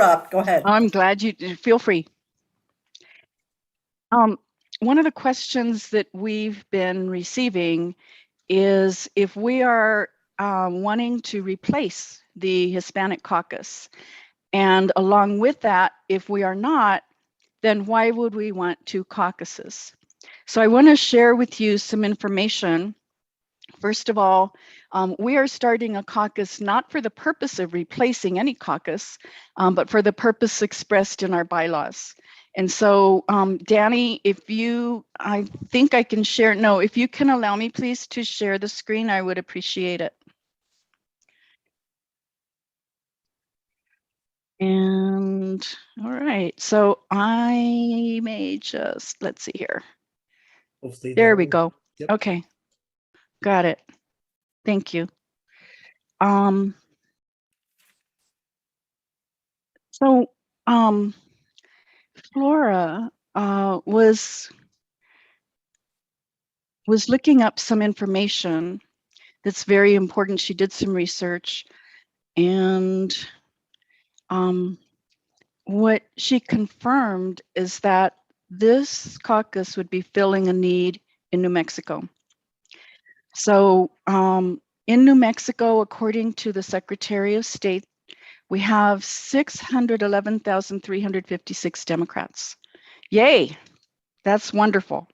interrupt. Go ahead. I'm glad you feel free. One of the questions that we've been receiving is if we are wanting to replace the Hispanic caucus, and along with that, if we are not, then why would we want two caucuses? So I want to share with you some information. First of all, we are starting a caucus not for the purpose of replacing any caucus, but for the purpose expressed in our bylaws. And so, Danny, I think I can share, no, if you can allow me, please, to share the screen, I would appreciate it. And all right, so I may just, let's see here. Hopefully There we go. Yep. Okay, got it. Thank you. So Flora was looking up some information that's very important. She did some research, and what she confirmed is that this caucus would be filling a need in New Mexico. So in New Mexico, according to the Secretary of State, we have 611,356 Democrats. Yay, that's wonderful.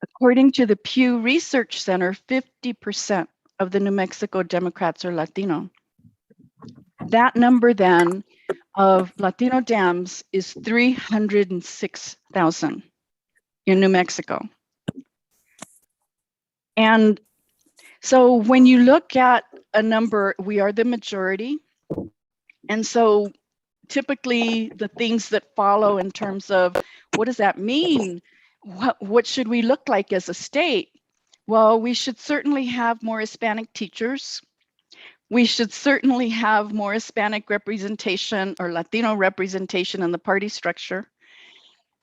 According to the Pew Research Center, 50% of the New Mexico Democrats are Latino. That number then of Latino Dems is 306,000 in New Mexico. And so when you look at a number, we are the majority. And so typically the things that follow in terms of what does that mean? What should we look like as a state? Well, we should certainly have more Hispanic teachers. We should certainly have more Hispanic representation or Latino representation in the party structure,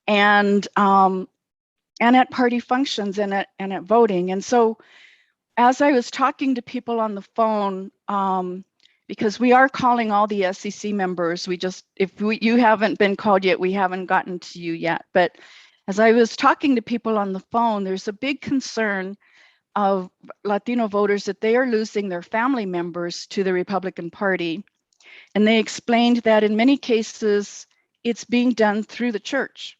and at party functions and at voting. And so, as I was talking to people on the phone, because we are calling all the SEC members, you haven't been called yet, we haven't gotten to you yet. But as I was talking to people on the phone, there's a big concern of Latino voters that they are losing their family members to the Republican Party. And they explained that in many cases, it's being done through the church.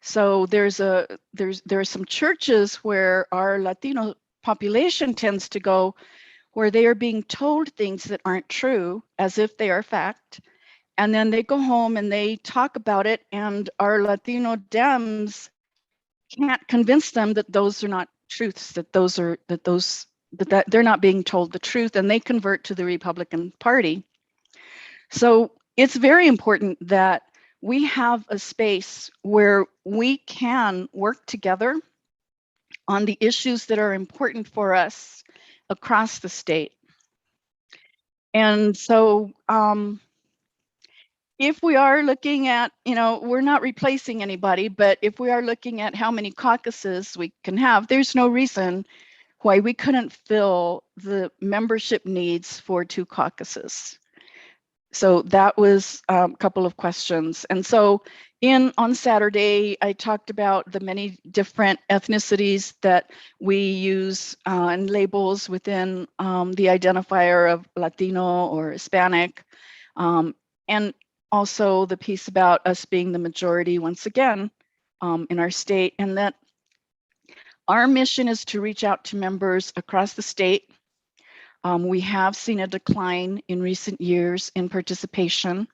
So there are some churches where our Latino population tends to go, where they are being told things that aren't true, as if they are fact. And then they go home and they talk about it, and our Latino Dems can't convince them that those are not truths, that they're not being told the truth, and they convert to the Republican Party. So it's very important that we have a space where we can work together on the issues that are important for us across the state. And so if we are looking at, we're not replacing anybody, but if we are looking at how many caucuses we can have, there's no reason why we couldn't fill the membership needs for two caucuses. So that was a couple of questions. And so on Saturday, I talked about the many different ethnicities that we use and labels within the identifier of Latino or Hispanic. And also the piece about us being the majority once again in our state, and that our mission is to reach out to members across the state. We have seen a decline in recent years in participation,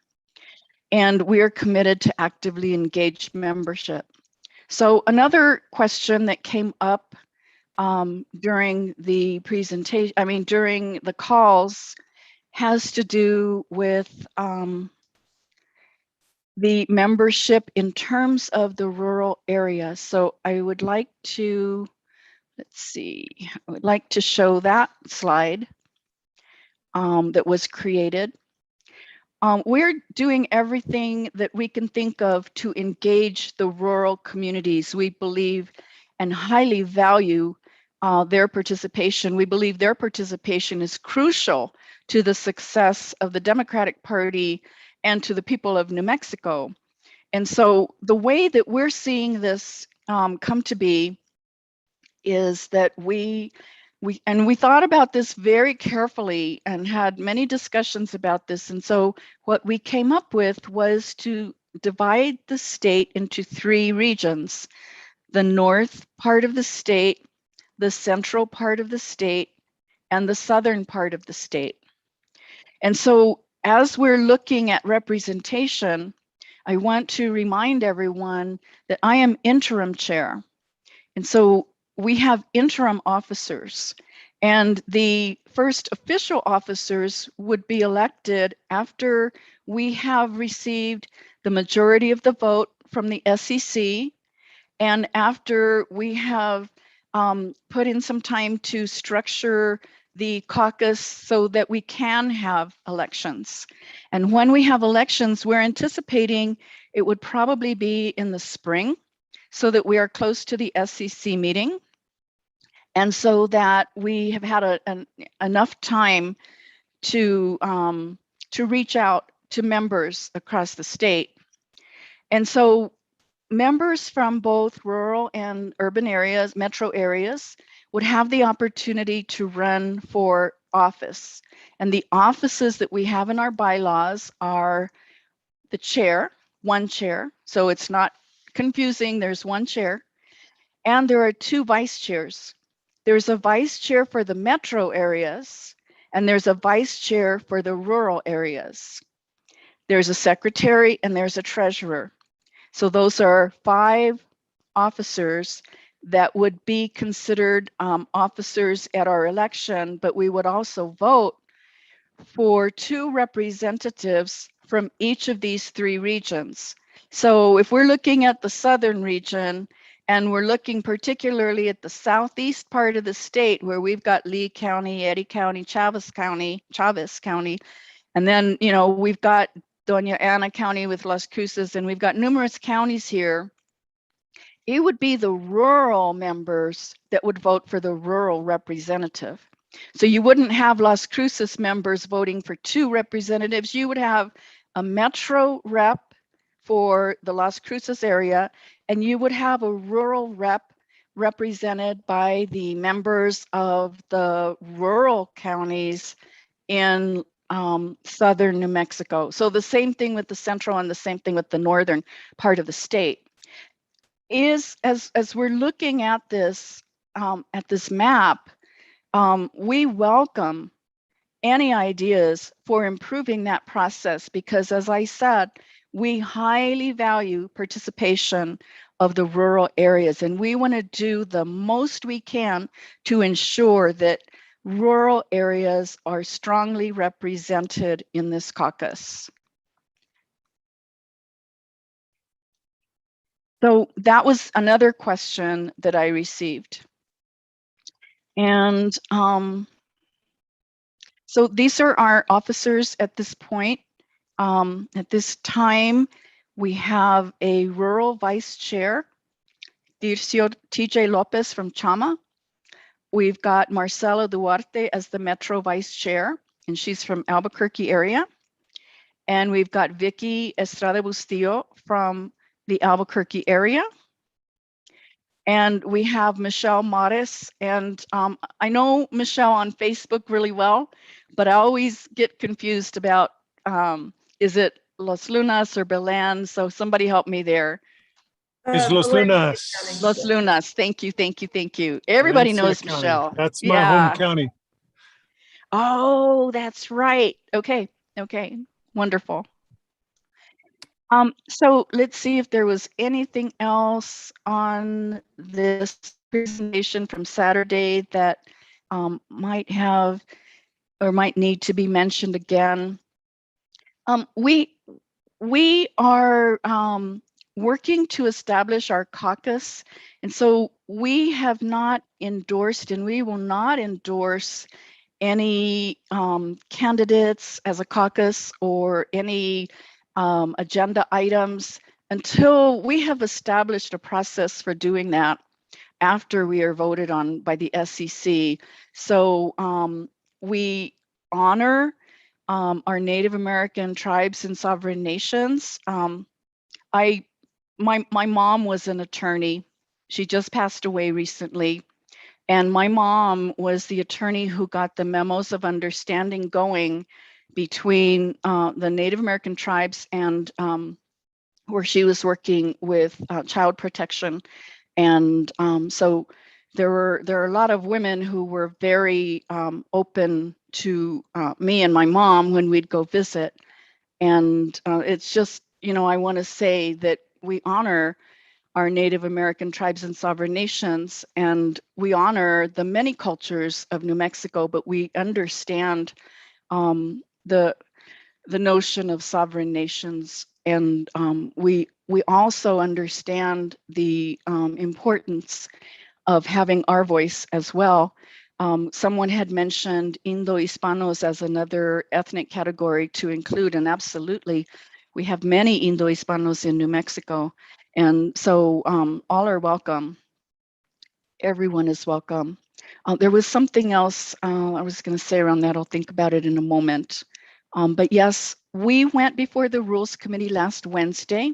and we are committed to actively engage membership. So another question that came up during the presentation, during the calls, has to do with the membership in terms of the rural area. So I would like to, I would like to show that slide that was created. We're doing everything that we can think of to engage the rural communities. We believe and highly value their participation. We believe their participation is crucial to the success of the Democratic Party and to the people of New Mexico. And so the way that we're seeing this come to be is that we thought about this very carefully and had many discussions about this. And so what we came up with was to divide the state into 3 regions: the north part of the state, the central part of the state, and the southern part of the state. And so as we're looking at representation, I want to remind everyone that I am interim chair. And so we have interim officers, and the first official officers would be elected after we have received the majority of the vote from the SEC, and after we have put in some time to structure the caucus so that we can have elections. And when we have elections, we're anticipating it would probably be in the spring, so that we are close to the SEC meeting, and so that we have had enough time to reach out to members across the state. And so members from both rural and urban areas, metro areas, would have the opportunity to run for office. And the offices that we have in our bylaws are the chair, one chair, so it's not confusing, there's one chair, and there are 2 vice chairs. There's a vice chair for the metro areas, and there's a vice chair for the rural areas. There's a secretary and there's a treasurer. So those are 5 officers that would be considered officers at our election, but we would also vote for 2 representatives from each of these 3 regions. So if we're looking at the southern region, and we're looking particularly at the southeast part of the state, where we've got Lee County, Eddy County, Chaves County, and then, you know, we've got Doña Ana County with Las Cruces, and we've got numerous counties here. It would be the rural members that would vote for the rural representative. So you wouldn't have Las Cruces members voting for 2 representatives. You would have a metro rep for the Las Cruces area, and you would have a rural rep represented by the members of the rural counties in southern New Mexico. So the same thing with the central and the same thing with the northern part of the state. Is as we're looking at this map, we welcome any ideas for improving that process, because as I said, we highly value participation of the rural areas, and we want to do the most we can to ensure that rural areas are strongly represented in this caucus. So that was another question that I received. And so these are our officers at this point. At this time, we have a rural vice chair, Dircio TJ Lopez from Chama. We've got Marcela Duarte as the Metro Vice Chair, and she's from Albuquerque area. And we've got Vicky Estrada Bustillo from the Albuquerque area. And we have Michelle Mares, and I know Michelle on Facebook really well, but I always get confused about, is it Los Lunas or Belen? So somebody help me there. It's Los Lunas. Los Lunas. Thank you, thank you, thank you. Everybody Valencia knows County. Michelle. That's my home county. Oh, that's right. Okay, okay, wonderful. So let's see if there was anything else on this presentation from Saturday that might have or might need to be mentioned again. We are working to establish our caucus, and so we have not endorsed, and we will not endorse any candidates as a caucus or any agenda items until we have established a process for doing that after we are voted on by the SEC. So we honor our Native American tribes and sovereign nations. My mom was an attorney. She just passed away recently. And my mom was the attorney who got the memos of understanding going between the Native American tribes and where she was working with child protection. And so there are a lot of women who were very open to me and my mom when we'd go visit. And it's just, I want to say that we honor our Native American tribes and sovereign nations, and we honor the many cultures of New Mexico, but we understand the notion of sovereign nations, and we also understand the importance of having our voice as well. Someone had mentioned Indo-Hispanos as another ethnic category to include, and absolutely, we have many Indo-Hispanos in New Mexico. And so all are welcome. Everyone is welcome. There was something else I was going to say around that. I'll think about it in a moment. But yes, we went before the Rules Committee last Wednesday,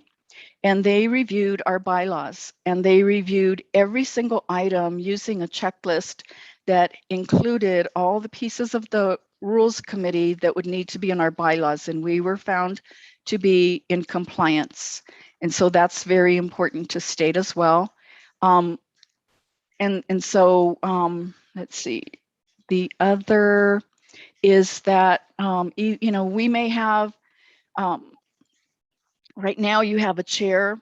and they reviewed our bylaws, and they reviewed every single item using a checklist that included all the pieces of the Rules Committee that would need to be in our bylaws, and we were found to be in compliance. And so that's very important to state as well. And so let's see, the other is that, we may have, right now you have a chair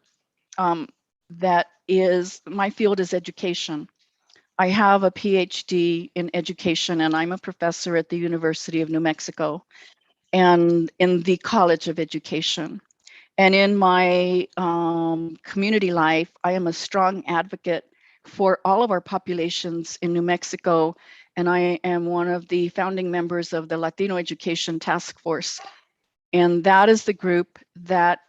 that is, my field is education. I have a PhD in education, and I'm a professor at the University of New Mexico and in the College of Education. And in my community life, I am a strong advocate for all of our populations in New Mexico. And I am one of the founding members of the Latino Education Task Force. And that is the group that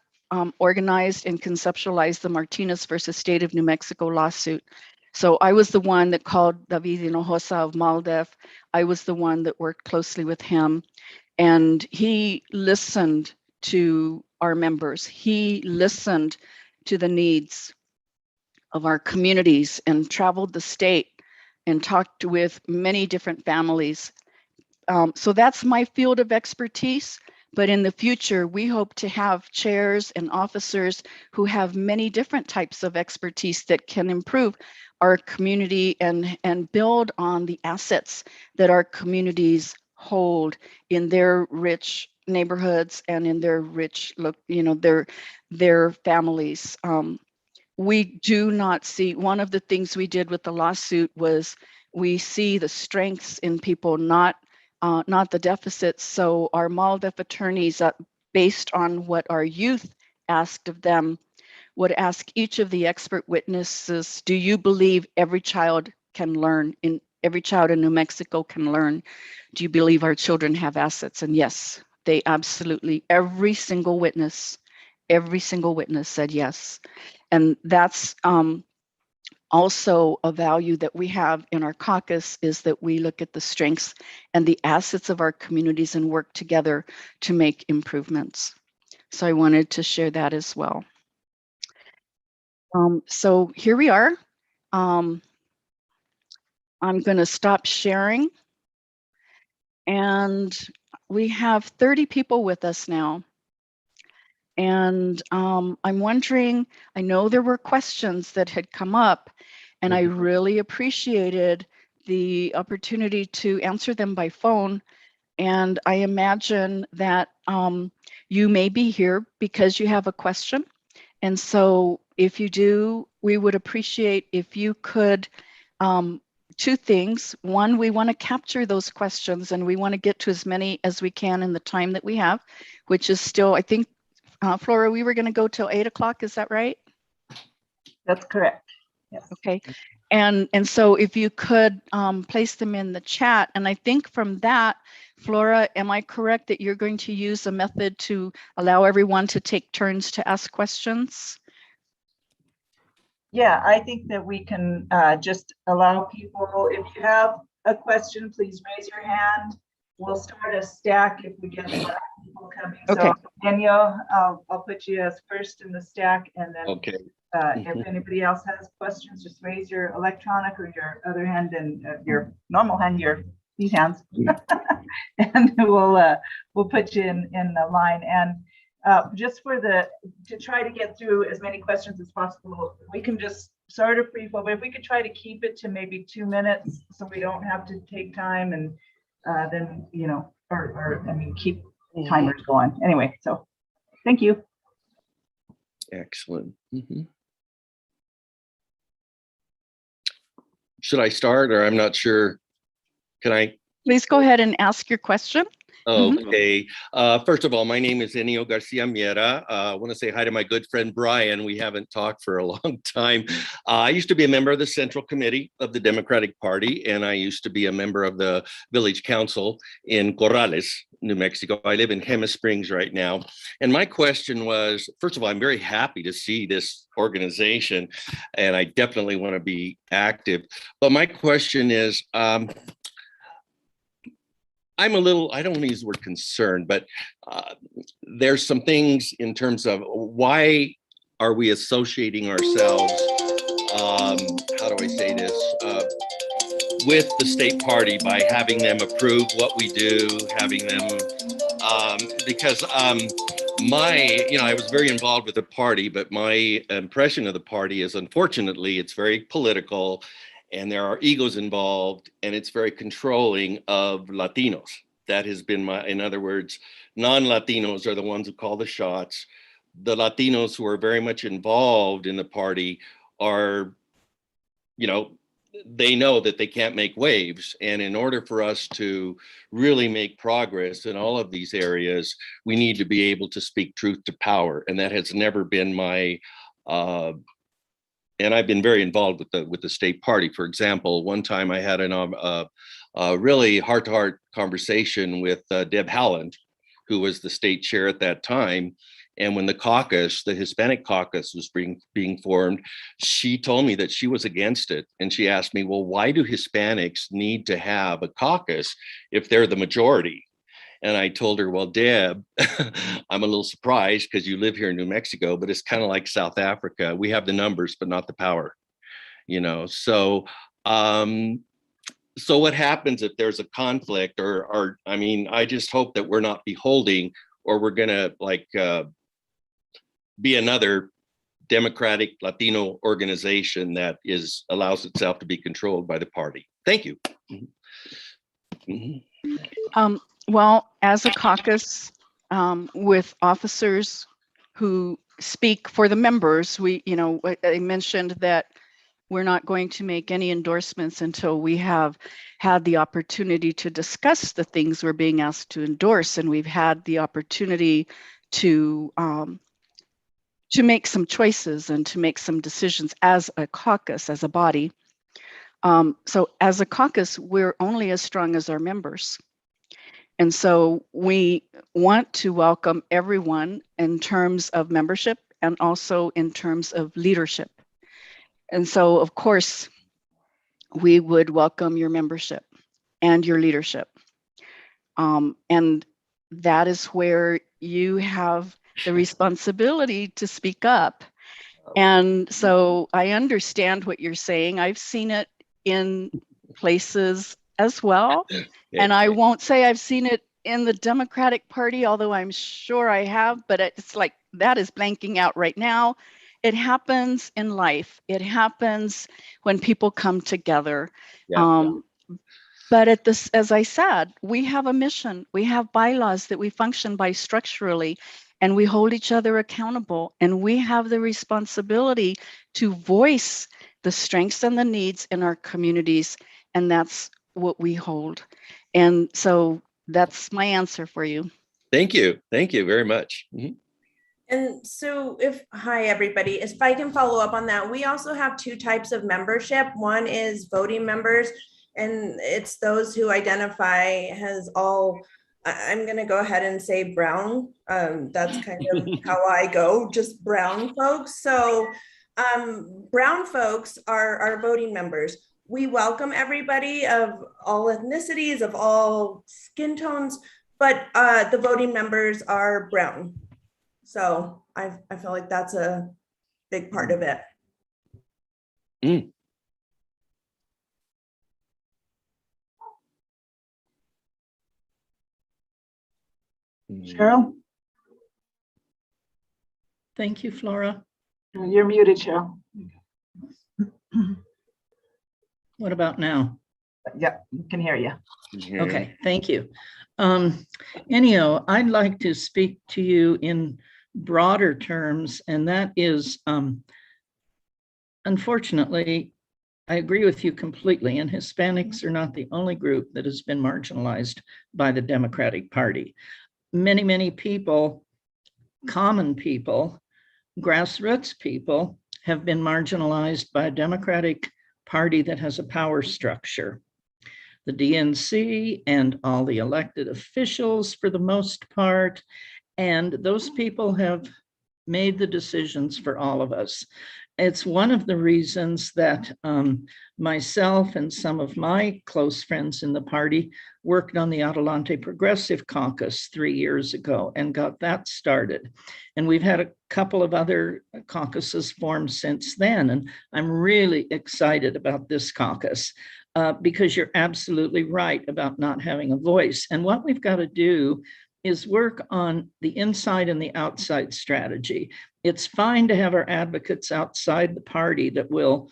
organized and conceptualized the Martinez versus State of New Mexico lawsuit. So I was the one that called David Hinojosa of MALDEF. I was the one that worked closely with him. And he listened to our members. He listened to the needs of our communities and traveled the state and talked with many different families. So that's my field of expertise. But in the future, we hope to have chairs and officers who have many different types of expertise that can improve our community and build on the assets that our communities hold in their rich neighborhoods and in their rich, their families. We do not see, one of the things we did with the lawsuit was we see the strengths in people, not the deficits. So our MALDEF attorneys, based on what our youth asked of them, would ask each of the expert witnesses, do you believe every child can learn? Every child in New Mexico can learn? Do you believe our children have assets? And yes, they absolutely, every single witness said yes. And that's also a value that we have in our caucus, is that we look at the strengths and the assets of our communities and work together to make improvements. So I wanted to share that as well. So here we are. I'm going to stop sharing. And we have 30 people with us now. And I'm wondering, I know there were questions that had come up, and I really appreciated the opportunity to answer them by phone. And I imagine that you may be here because you have a question. And so if you do, we would appreciate if you could, two things. One, we want to capture those questions, and we want to get to as many as we can in the time that we have, which is still, I think, Flora, we were going to go till 8 o'clock. Is that right? That's correct. Yes. Okay. And so if you could place them in the chat, and I think from that, Flora, am I correct that you're going to use a method to allow everyone to take turns to ask questions? Yeah, I think that we can just allow people, if you have a question, please raise your hand. we'll start a stack if we get a lot of people coming. Okay. So Daniel, I'll put you as first in the stack, and then Okay. if anybody else has questions, just raise your electronic or your other hand and your normal hand, these hands, and we'll put you in the line. And just to try to get through as many questions as possible, we can just sort of free flow, but if we could try to keep it to maybe 2 minutes so we don't have to take time, and then, you know, keep timers going. Anyway, so thank you. Excellent. Should I start, or I'm not sure? Can I? Please go ahead and ask your question. Okay. First of all, my name is Enio Garcia Miera. I want to say hi to my good friend Brian. We haven't talked for a long time. I used to be a member of the Central Committee of the Democratic Party, and I used to be a member of the Village Council in Corrales, New Mexico. I live in Jemez Springs right now. And my question was, first of all, I'm very happy to see this organization, and I definitely want to be active. But my question is, I'm a little, I don't want to use the word concerned, but there's some things in terms of why are we associating ourselves, how do I say this, with the state party by having them approve what we do, having them, because I was very involved with the party, but my impression of the party is, unfortunately, it's very political, and there are egos involved, and it's very controlling of Latinos. That has been in other words, non-Latinos are the ones who call the shots. The Latinos who are very much involved in the party are, they know that they can't make waves. And in order for us to really make progress in all of these areas, we need to be able to speak truth to power. And that has never been my, and I've been very involved with the state party. For example, one time I had a really heart-to-heart conversation with Deb Haaland, who was the state chair at that time. And when the Hispanic caucus was being formed, she told me that she was against it. And she asked me, well, why do Hispanics need to have a caucus if they're the majority? And I told her, well, Deb, I'm a little surprised because you live here in New Mexico, but it's kind of like South Africa. We have the numbers, but not the power, So what happens if there's a conflict I just hope that we're not beholding, or we're going to be another Democratic Latino organization that allows itself to be controlled by the party. Thank you. Well, as a caucus with officers who speak for the members, I mentioned that we're not going to make any endorsements until we have had the opportunity to discuss the things we're being asked to endorse, and we've had the opportunity to make some choices and to make some decisions as a caucus, as a body. So as a caucus, we're only as strong as our members. And so we want to welcome everyone in terms of membership and also in terms of leadership. And so, of course, we would welcome your membership and your leadership. And that is where you have the responsibility to speak up. And so I understand what you're saying. I've seen it in places as well. And I won't say I've seen it in the Democratic Party, although I'm sure I have, but it's like that is blanking out right now. It happens in life. It happens when people come together. But as I said, we have a mission. We have bylaws that we function by structurally, and we hold each other accountable. And we have the responsibility to voice the strengths and the needs in our communities. And that's what we hold. And so that's my answer for you. Thank you. Thank you very much. And so hi, everybody, if I can follow up on that, we also have two types of membership. One is voting members, and it's those who identify as I'm going to go ahead and say brown. That's kind of how I go, just brown folks. So brown folks are voting members. we welcome everybody of all ethnicities, of all skin tones, but the voting members are brown. So I feel like that's a big part of it. Mm. Cheryl, Thank you, Flora. you're muted, Cheryl. What about now? Yeah, we can hear you. Mhm. Okay, thank you. Anyhow, I'd like to speak to you in broader terms, and that is, unfortunately, I agree with you completely, and Hispanics are not the only group that has been marginalized by the Democratic Party. Many, many people, common people, grassroots people have been marginalized by a Democratic Party that has a power structure. The DNC and all the elected officials for the most part, and those people have made the decisions for all of us. It's one of the reasons that myself and some of my close friends in the party worked on the Adelante Progressive Caucus 3 years ago and got that started. And we've had a couple of other caucuses formed since then. And I'm really excited about this caucus because you're absolutely right about not having a voice. And what we've got to do is work on the inside and the outside strategy. It's fine to have our advocates outside the party that will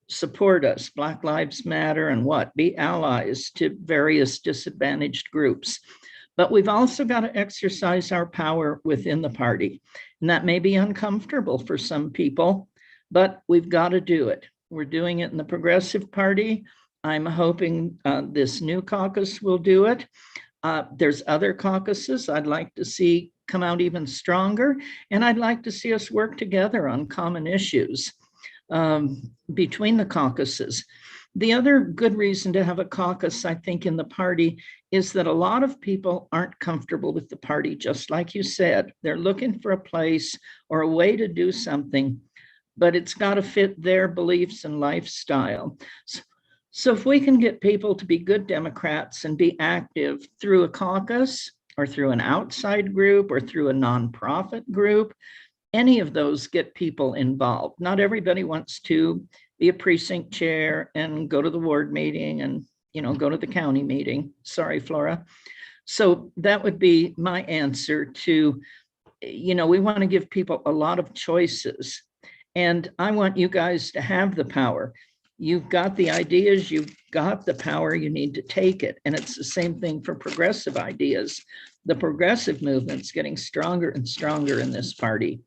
support us, Black Lives Matter and be allies to various disadvantaged groups. But we've also got to exercise our power within the party. And that may be uncomfortable for some people, but we've got to do it. We're doing it in the Progressive Party. I'm hoping this new caucus will do it. There's other caucuses I'd like to see come out even stronger, and I'd like to see us work together on common issues between the caucuses. The other good reason to have a caucus, I think, in the party is that a lot of people aren't comfortable with the party, just like you said. They're looking for a place or a way to do something, but it's got to fit their beliefs and lifestyle. So if we can get people to be good Democrats and be active through a caucus or through an outside group or through a nonprofit group, any of those get people involved. Not everybody wants to be a precinct chair and go to the ward meeting and, go to the county meeting. Sorry, Flora. So that would be my answer to, we want to give people a lot of choices. And I want you guys to have the power. You've got the ideas, you've got the power, you need to take it. And it's the same thing for progressive ideas. The progressive movement's getting stronger and stronger in this party.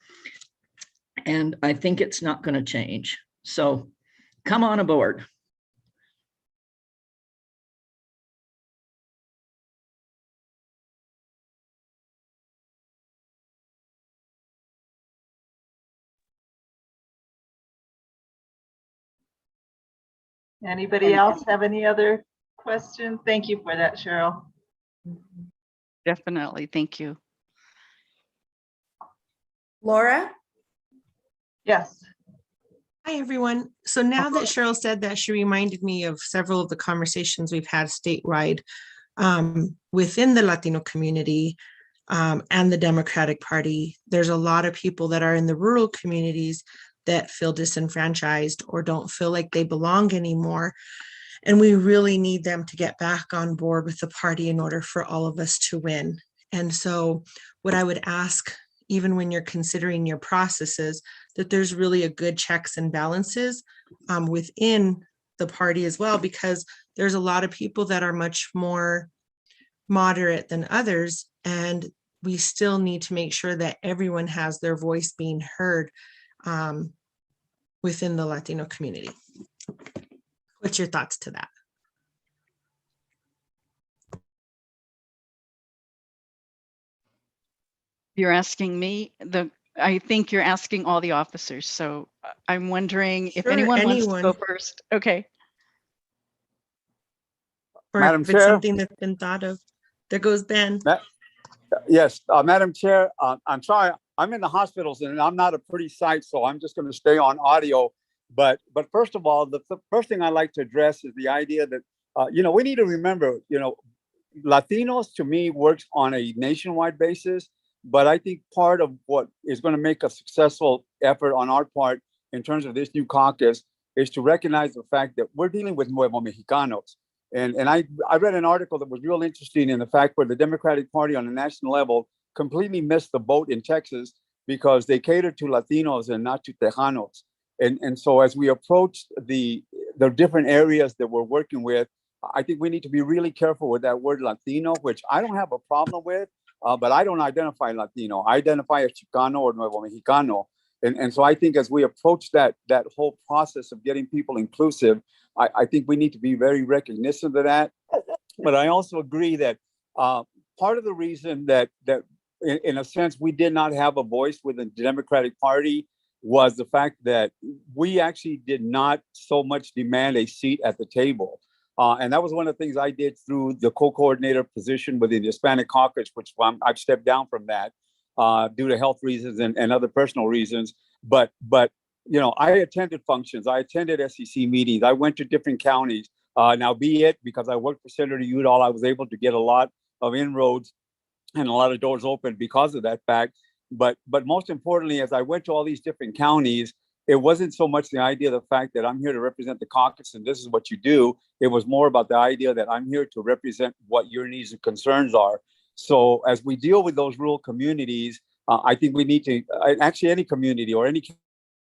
And I think it's not going to change. So come on aboard. Anybody else have any other questions? Thank you for that, Cheryl. Definitely. Thank you. Laura? Yes. Hi, everyone. So now that Cheryl said that, she reminded me of several of the conversations we've had statewide within the Latino community and the Democratic Party. There's a lot of people that are in the rural communities that feel disenfranchised or don't feel like they belong anymore. And we really need them to get back on board with the party in order for all of us to win. And so what I would ask, even when you're considering your processes, that there's really a good checks and balances within the party as well, because there's a lot of people that are much more moderate than others. And we still need to make sure that everyone has their voice being heard within the Latino community. What's your thoughts to that? You're asking me, I think you're asking all the officers. So I'm wondering if Sure, anyone wants to anyone. go first. Okay. Or Madam if it's Chair? something that's been thought of. There goes Ben. Yes, Madam Chair, I'm sorry, I'm in the hospitals and I'm not a pretty sight, so I'm just going to stay on audio. But first of all, the first thing I'd like to address is the idea that we need to remember, Latinos to me works on a nationwide basis, but I think part of what is going to make a successful effort on our part in terms of this new caucus is to recognize the fact that we're dealing with Nuevo Mexicanos. And I read an article that was real interesting in the fact where the Democratic Party on the national level completely missed the boat in Texas because they cater to Latinos and not to Tejanos. And so as we approach the different areas that we're working with, I think we need to be really careful with that word Latino, which I don't have a problem with, but I don't identify Latino. I identify as Chicano or Nuevo Mexicano. And so I think as we approach that whole process of getting people inclusive, I think we need to be very recognizant of that. But I also agree that part of the reason that in a sense we did not have a voice within the Democratic Party was the fact that we actually did not so much demand a seat at the table. And that was one of the things I did through the co-coordinator position within the Hispanic Caucus, which I've stepped down from that due to health reasons and other personal reasons. But I attended functions. I attended SEC meetings. I went to different counties. Now, be it because I worked for Senator Udall, I was able to get a lot of inroads and a lot of doors open because of that fact. But most importantly, as I went to all these different counties, it wasn't so much the idea of the fact that I'm here to represent the caucus and this is what you do. It was more about the idea that I'm here to represent what your needs and concerns are. So as we deal with those rural communities, I think we need to, actually any community or any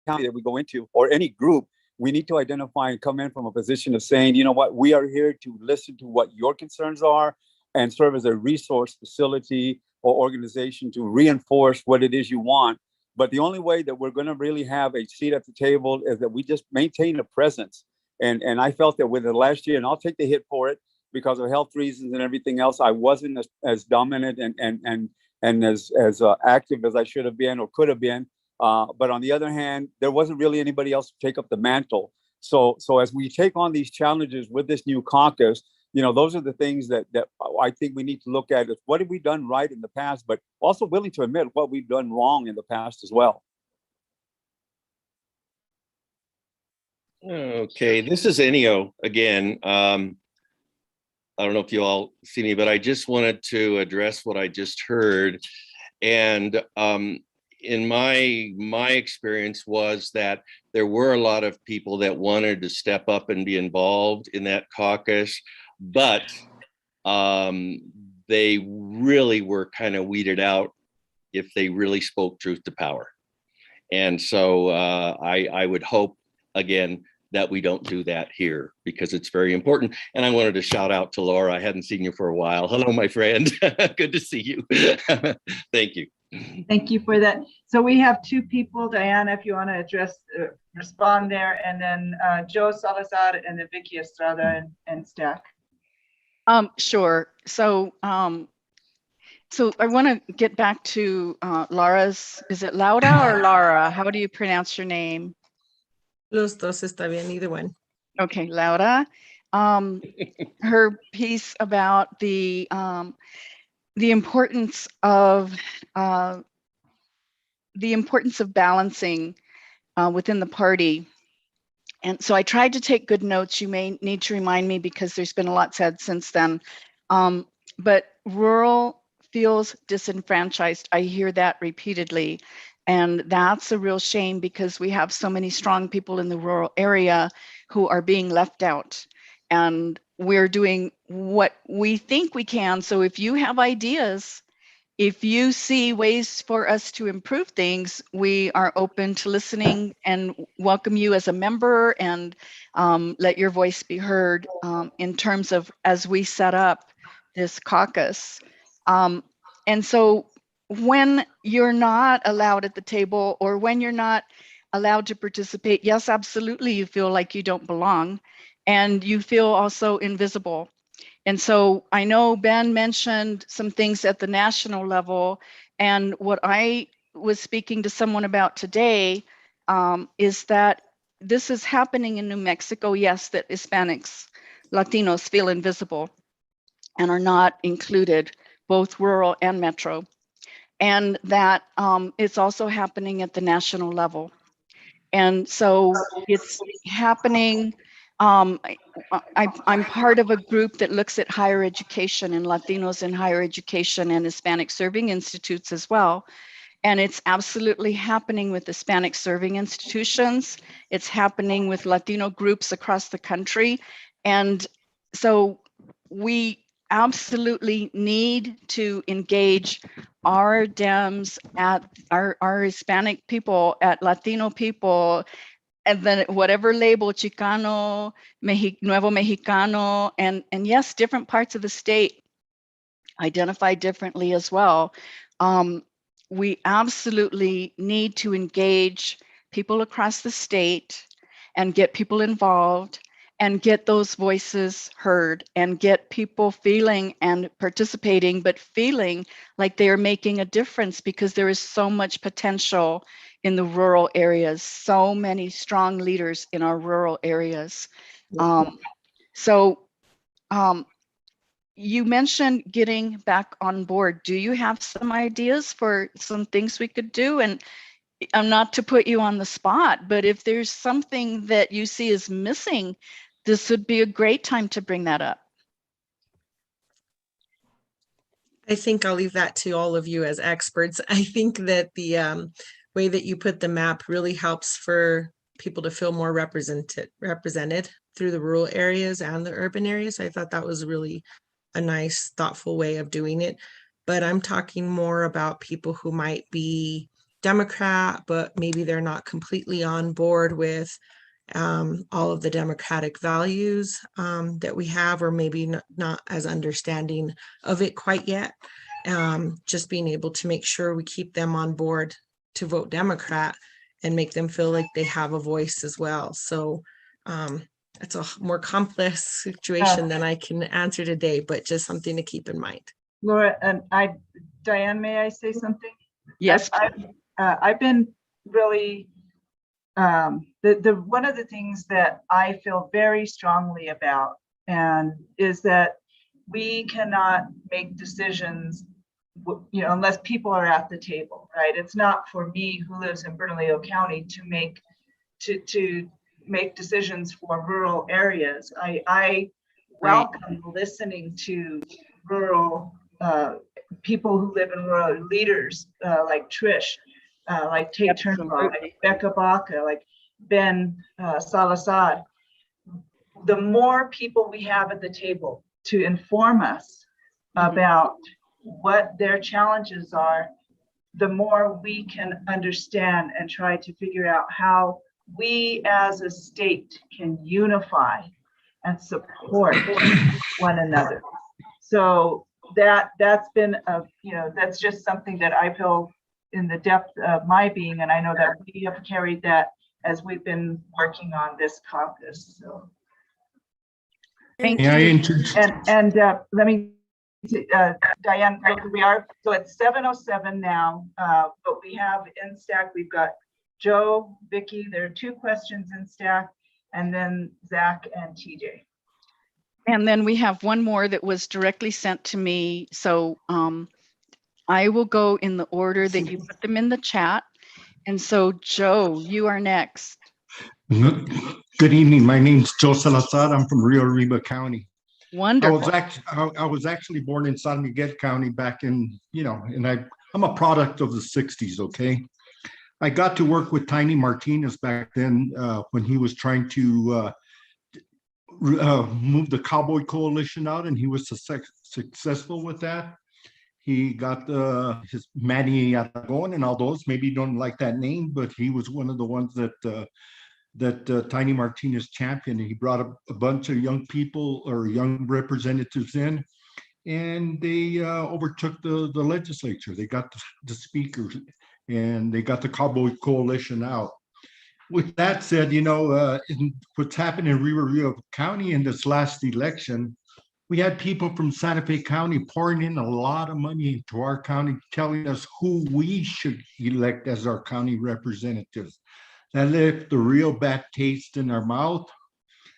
county that we go into or any group, we need to identify and come in from a position of saying, you know what, we are here to listen to what your concerns are and serve as a resource facility or organization to reinforce what it is you want. But the only way that we're going to really have a seat at the table is that we just maintain a presence. And I felt that with the last year, and I'll take the hit for it because of health reasons and everything else, I wasn't as dominant and as active as I should have been or could have been. But on the other hand, there wasn't really anybody else to take up the mantle. So as we take on these challenges with this new caucus, those are the things that I think we need to look at is what have we done right in the past, but also willing to admit what we've done wrong in the past as well. Okay, this is Ennio again. I don't know if you all see me, but I just wanted to address what I just heard. And in my experience was that there were a lot of people that wanted to step up and be involved in that caucus, but they really were kind of weeded out if they really spoke truth to power. And so I would hope, again, that we don't do that here because it's very important. And I wanted to shout out to Laura. I hadn't seen you for a while. Hello, my friend. Good to see you. Thank you. Thank you for that. So we have two people, Diana, if you want to respond there, and then Joe Salazar and then Vicky Estrada and Stack. Sure. So I want to get back to Laura's, is it Laura or Laura? How do you pronounce your name? Los dos está bien, either one. Okay, Laura. Her piece about the importance of balancing within the party. And so I tried to take good notes. You may need to remind me because there's been a lot said since then. But rural feels disenfranchised. I hear that repeatedly. And that's a real shame because we have so many strong people in the rural area who are being left out. And we're doing what we think we can. So if you have ideas, if you see ways for us to improve things, we are open to listening and welcome you as a member and let your voice be heard in terms of as we set up this caucus. And so when you're not allowed at the table or when you're not allowed to participate, yes, absolutely, you feel like you don't belong and you feel also invisible. And so I know Ben mentioned some things at the national level, and what I was speaking to someone about today is that this is happening in New Mexico, yes, that Hispanics, Latinos feel invisible and are not included, both rural and metro, and that it's also happening at the national level. And so it's happening. I'm part of a group that looks at higher education and Latinos in higher education and Hispanic serving institutes as well. And it's absolutely happening with Hispanic serving institutions. It's happening with Latino groups across the country. And so we absolutely need to engage our Dems, at our Hispanic people, at Latino people, and then whatever label, Chicano, Nuevo Mexicano, and yes, different parts of the state identify differently as well. We absolutely need to engage people across the state and get people involved and get those voices heard and get people feeling and participating, but feeling like they are making a difference, because there is so much potential in the rural areas, so many strong leaders in our rural areas. You mentioned getting back on board. Do you have some ideas for some things we could do? And I'm not to put you on the spot, but if there's something that you see is missing, this would be a great time to bring that up. I think I'll leave that to all of you as experts. I think that the way that you put the map really helps for people to feel more represented through the rural areas and the urban areas. I thought that was really a nice, thoughtful way of doing it. But I'm talking more about people who might be Democrat, but maybe they're not completely on board with all of the democratic values that we have, or maybe not as understanding of it quite yet. Just being able to make sure we keep them on board to vote Democrat and make them feel like they have a voice as well. So it's a more complex situation than I can answer today, but just something to keep in mind. Laura, and Diane, may I say something? Yes. I've been really, one of the things that I feel very strongly about, and is that we cannot make decisions, unless people are at the table, right? It's not for me, who lives in Bernalillo County, to make decisions for rural areas. I welcome listening to rural people who live in rural, leaders like Trish, like Tate Turnbull, like Becca Baca, like Ben Salazar. The more people we have at the table to inform us about what their challenges are, the more we can understand and try to figure out how we as a state can unify and support one another. So that's been that's just something that I feel in the depth of my being, and I know that we have carried that as we've been working on this caucus. So thank May I you. introduce? and let me Diane, we are so it's 7:07 now, but we have in stack, we've got Joe, Vicky, there are 2 questions in stack, and then Zach and TJ. And then we have one more that was directly sent to me. So I will go in the order that you put them in the chat. And so Joe, you are next. Good evening. My name's Joe Salazar. I'm from Rio Arriba County. Wonderful. I was actually born in San Miguel County back in, and I'm a product of the 60s, okay? I got to work with Tiny Martinez back then when he was trying to move the Cowboy Coalition out, and he was successful with that. He got his Manny Aragon and all those. Maybe you don't like that name, but he was one of the ones that Tiny Martinez championed. He brought a bunch of young people or young representatives in, and they overtook the legislature. They got the speakers, and they got the Cowboy Coalition out. With that said, what's happened in Rio Arriba County in this last election, we had people from Santa Fe County pouring in a lot of money into our county, telling us who we should elect as our county representatives. That left a real bad taste in our mouth.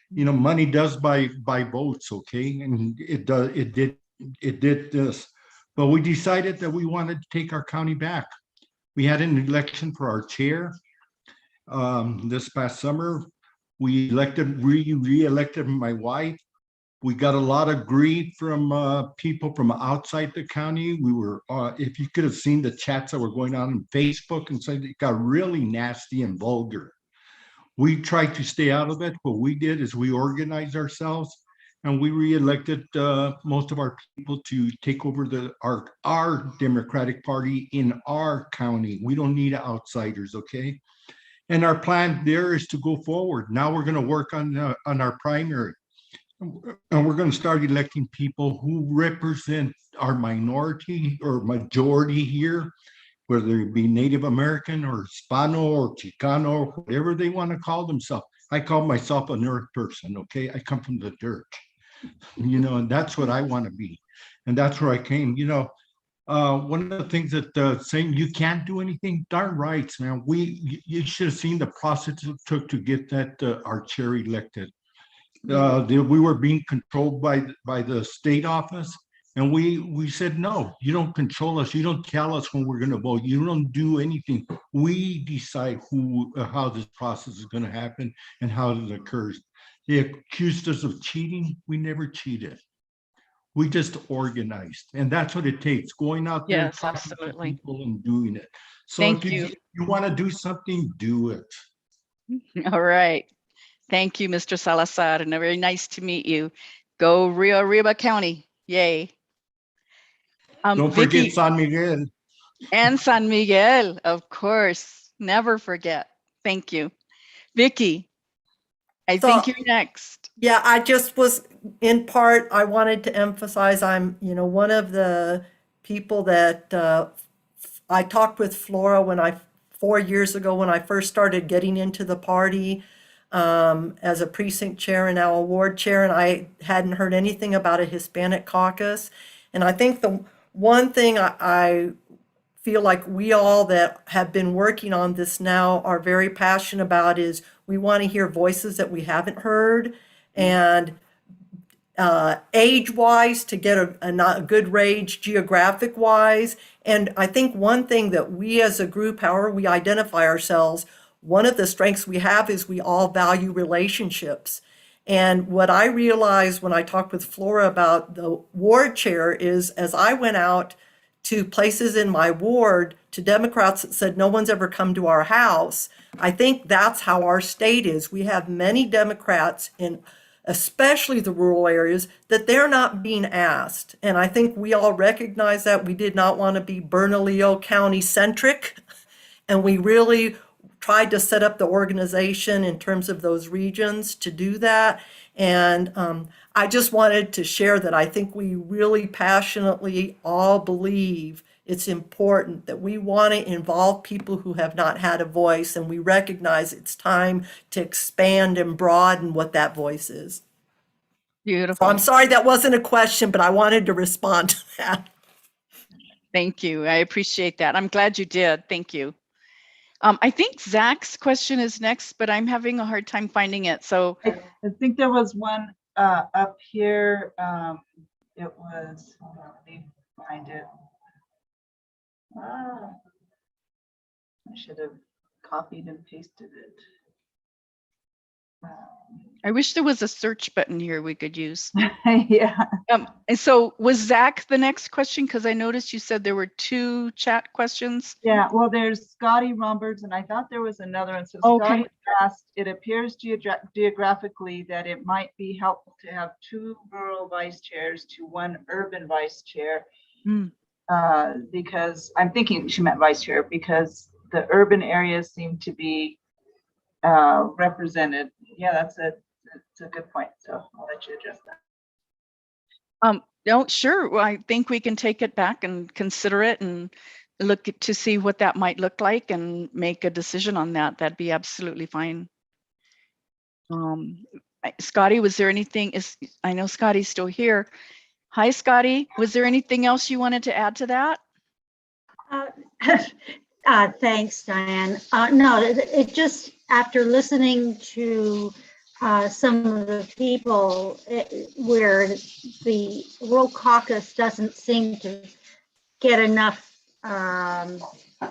Money does buy votes, okay? And it did this. But we decided that we wanted to take our county back. We had an election for our chair. this past summer. We re-elected my wife. We got a lot of grief from people from outside the county. We were, if you could have seen the chats that were going on Facebook and so it got really nasty and vulgar. We tried to stay out of it. What we did is we organized ourselves and we re-elected most of our people to take over our Democratic Party in our county. We don't need outsiders, okay? And our plan there is to go forward. Now we're going to work on our primary. And we're going to start electing people who represent our minority or majority here, whether it be Native American or Hispano or Chicano, whatever they want to call themselves. I call myself an earth person, okay? I come from the dirt, you know, and that's what I want to be. And that's where I came, you know. One of the things that saying you can't do anything, darn right, man. You should have seen the process it took to get that our chair elected. We were being controlled by the state office, and we said, no, you don't control us. You don't tell us when we're going to vote. You don't do anything. We decide how this process is going to happen and how it occurs. They accused us of cheating. We never cheated. We just organized, and that's what it takes, going out there and Yes, talking to absolutely. people and doing it. So Thank if you. you want to do something, do it. All right. Thank you, Mr. Salazar, and very nice to meet you. Go Rio Arriba County. Yay. Don't Vicky forget San Miguel. and San Miguel, of course. Never forget. Thank you. Vicky, I So- think you're next. Yeah, I just was, in part, I wanted to emphasize I'm, one of the people that I talked with Flora 4 years ago when I first started getting into the party as a precinct chair and now a ward chair, and I hadn't heard anything about a Hispanic caucus. And I think the one thing I feel like we all that have been working on this now are very passionate about is we want to hear voices that we haven't heard, and age-wise to get a good range geographic-wise. And I think one thing that we as a group, however we identify ourselves, one of the strengths we have is we all value relationships. And what I realized when I talked with Flora about the ward chair is as I went out to places in my ward, to Democrats that said no one's ever come to our house, I think that's how our state is. We have many Democrats in especially the rural areas, that they're not being asked. And I think we all recognize that. We did not want to be Bernalillo County centric. And we really tried to set up the organization in terms of those regions to do that. And I just wanted to share that I think we really passionately all believe it's important that we want to involve people who have not had a voice, and we recognize it's time to expand and broaden what that voice is. Beautiful. So I'm sorry that wasn't a question, but I wanted to respond to that. Thank you. I appreciate that. I'm glad you did. Thank you. I think Zach's question is next, but I'm having a hard time finding it. So I think there was one up here. It was, hold on, let me find it. I should have copied and pasted it. I wish there was a search button here we could use. Yeah. And so was Zach the next question? Because I noticed you said there were 2 chat questions. Yeah, well, there's Scotti Romberg's, and I thought there was another one. So Okay. Scotti asked, it appears geographically that it might be helpful to have 2 rural vice chairs to 1 urban vice chair. Because I'm thinking she meant vice chair, because the urban areas seem to be represented. Yeah, that's a good point. So I'll let you address that. No, sure. Well, I think we can take it back and consider it and look to see what that might look like and make a decision on that. That'd be absolutely fine. Scotti, was there anything? I know Scotty's still here. Hi, Scotti. Was there anything else you wanted to add to that? Thanks, Diane. No, it just, after listening to some of the people where the rural caucus doesn't seem to get enough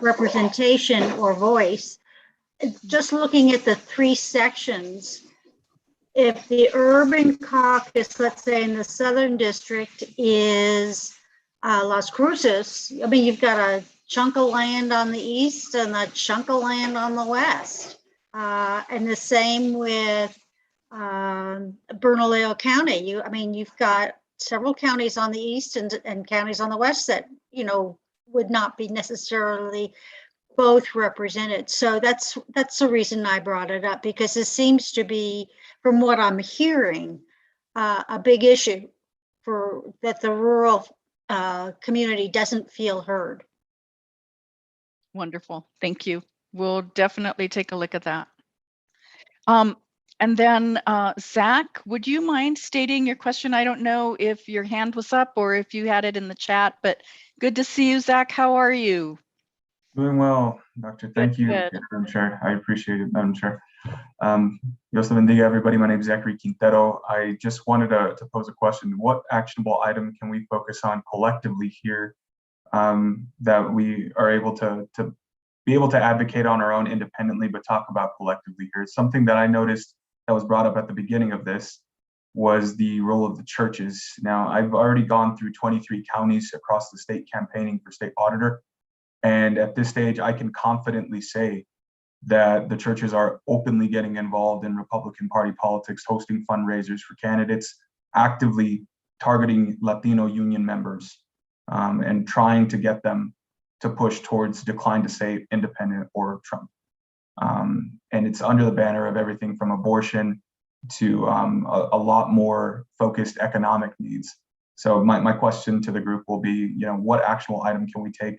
representation or voice, just looking at the three sections, if the urban caucus, let's say in the Southern District, is Las Cruces, I mean, you've got a chunk of land on the east and a chunk of land on the west. And the same with Bernalillo County. I mean, you've got several counties on the east and counties on the west that, you know, would not be necessarily both represented. So that's the reason I brought it up, because it seems to be, from what I'm hearing, a big issue for that the rural community doesn't feel heard. Wonderful. Thank you. We'll definitely take a look at that. And then Zach, would you mind stating your question? I don't know if your hand was up or if you had it in the chat, but good to see you, Zach. How are you? Doing well, Doctor. Thank you, Good. Madam Chair. I appreciate it, Madam Chair. Dios bendiga, everybody. My name is Zachary Quintero. I just wanted to pose a question. What actionable item can we focus on collectively here that we are able to be able to advocate on our own independently, but talk about collectively here? Something that I noticed that was brought up at the beginning of this was the role of the churches. Now, I've already gone through 23 counties across the state campaigning for state auditor. And at this stage, I can confidently say that the churches are openly getting involved in Republican Party politics, hosting fundraisers for candidates, actively targeting Latino union members, and trying to get them to push towards decline to say independent or Trump. And it's under the banner of everything from abortion to a lot more focused economic needs. So my question to the group will be, you know, what actual item can we take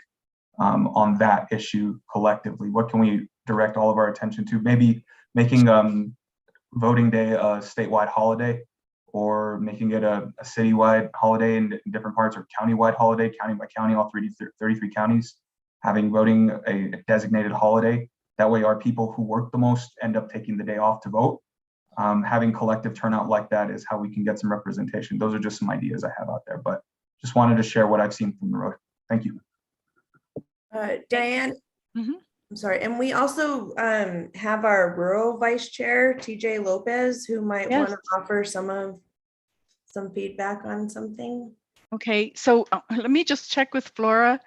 on that issue collectively? What can we direct all of our attention to? Maybe making voting day a statewide holiday, or making it a citywide holiday in different parts, or countywide holiday, county by county, all 33 counties, having voting a designated holiday. That way our people who work the most end up taking the day off to vote. Having collective turnout like that is how we can get some representation. Those are just some ideas I have out there, but just wanted to share what I've seen from the road. Thank you. Diane, I'm sorry. And we also have our rural vice chair, TJ Lopez, who might want to offer some feedback on something. Okay, so let me just check with Flora.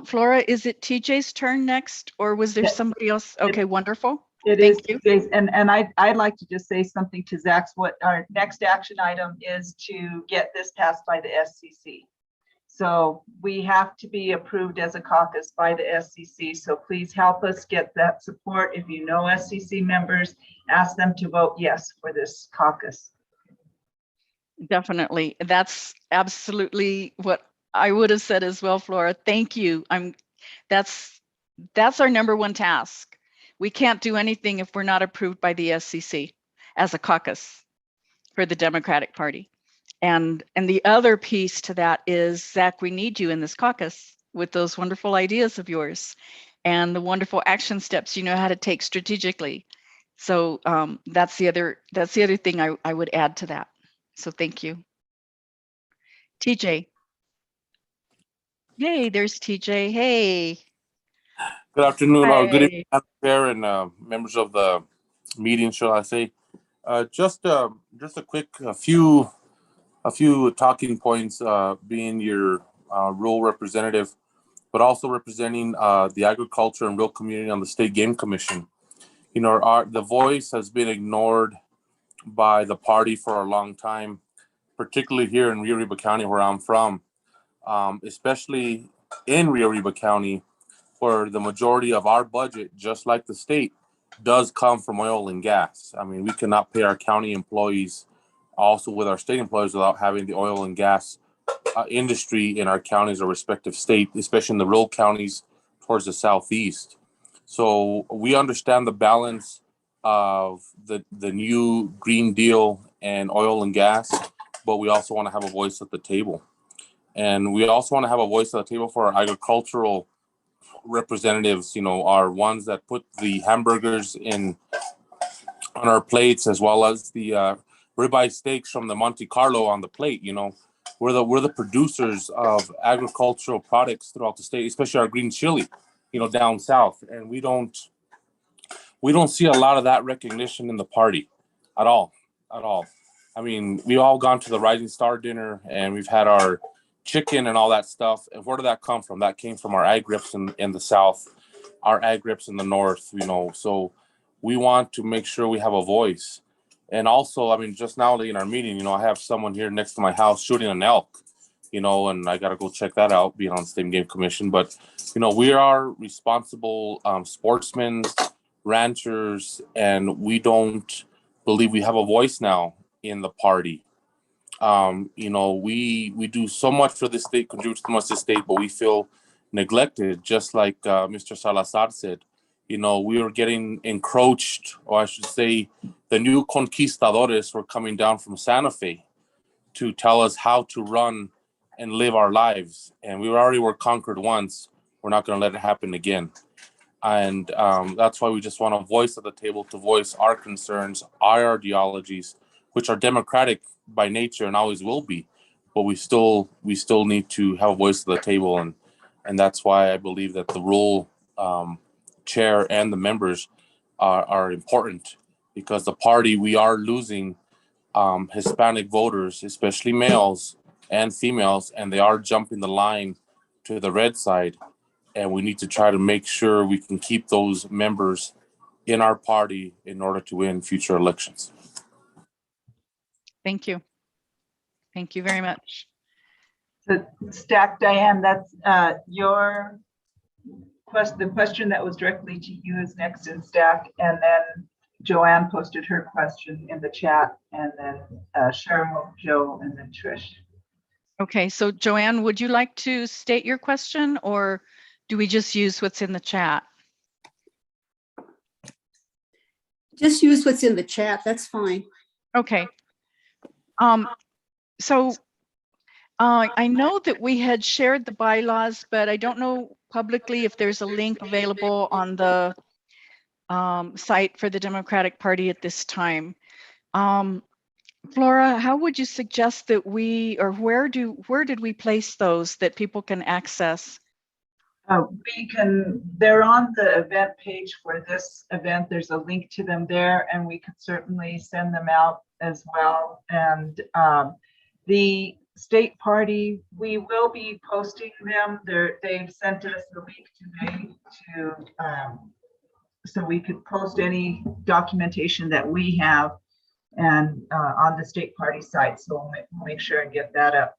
Flora, is it TJ's turn next, or was there somebody else? Okay, wonderful. Thank you. And I'd like to just say something to Zach's. What our next action item is to get this passed by the SCC. So we have to be approved as a caucus by the SCC. So please help us get that support. If you know SCC members, ask them to vote yes for this caucus. Definitely. That's absolutely what I would have said as well, Flora. Thank you. That's our number one task. We can't do anything if we're not approved by the SCC as a caucus for the Democratic Party. And the other piece to that is, Zach, we need you in this caucus with those wonderful ideas of yours and the wonderful action steps you know how to take strategically. So that's the other thing I would add to that. So thank you. TJ. Yay, there's TJ. Hey. Good afternoon, or good Hi. evening, Chair and members of the meeting, shall I say. Just a quick, a few talking points, being your rural representative, but also representing the agriculture and rural community on the State Game Commission. You know, the voice has been ignored by the party for a long time, particularly here in Rio Arriba County, where I'm from, especially in Rio Arriba County, where the majority of our budget, just like the state, does come from oil and gas. I mean, we cannot pay our county employees also with our state employees without having the oil and gas industry in our counties or respective state, especially in the rural counties towards the southeast. So we understand the balance of the new Green Deal and oil and gas, but we also want to have a voice at the table. And we also want to have a voice at the table for our agricultural representatives, you know, are ones that put the hamburgers on our plates, as well as the ribeye steaks from the Monte Carlo on the plate. You know, we're the producers of agricultural products throughout the state, especially our green chili, you know, down south. And we don't we don't see a lot of that recognition in the party at all, at all. I mean, we've all gone to the Rising Star dinner and we've had our chicken and all that stuff. And where did that come from? That came from our ag grips in the South, our ag grips in the North, you know. So we want to make sure we have a voice. And also, I mean, just now in our meeting, you know, I have someone here next to my house shooting an elk, you know, and I got to go check that out, being on the State Game Commission. But, you know, we are responsible sportsmen, ranchers, and we don't believe we have a voice now in the party. You know, we do so much for the state, contribute so much to the state, but we feel neglected, just like Mr. Salazar said. You know, we were getting encroached, or I should say, the new conquistadores were coming down from Santa Fe to tell us how to run and live our lives. And we already were conquered once. We're not going to let it happen again. And that's why we just want a voice at the table to voice our concerns, our ideologies, which are democratic by nature and always will be. But we still need to have a voice at the table. And that's why I believe that the role chair and the members are important, because the party, we are losing Hispanic voters, especially males and females, and they are jumping the line to the red side. And we need to try to make sure we can keep those members in our party in order to win future elections. Thank you. Thank you very much. So Stack, Diane, that's your question. The question that was directly to you is next in Stack, and then Joann posted her question in the chat, and then Cheryl, Joe, and then Trish. Okay, so Joann, would you like to state your question, or do we just use what's in the chat? Just use what's in the chat, that's fine. Okay. So I know that we had shared the bylaws, but I don't know publicly if there's a link available on the site for the Democratic Party at this time. Flora, how would you suggest that we, or where did we place those that people can access? They're on the event page for this event. There's a link to them there, and we could certainly send them out as well. And the state party, we will be posting them. They've sent us a link today to, so we could post any documentation that we have and on the state party site. So we'll make sure and get that up.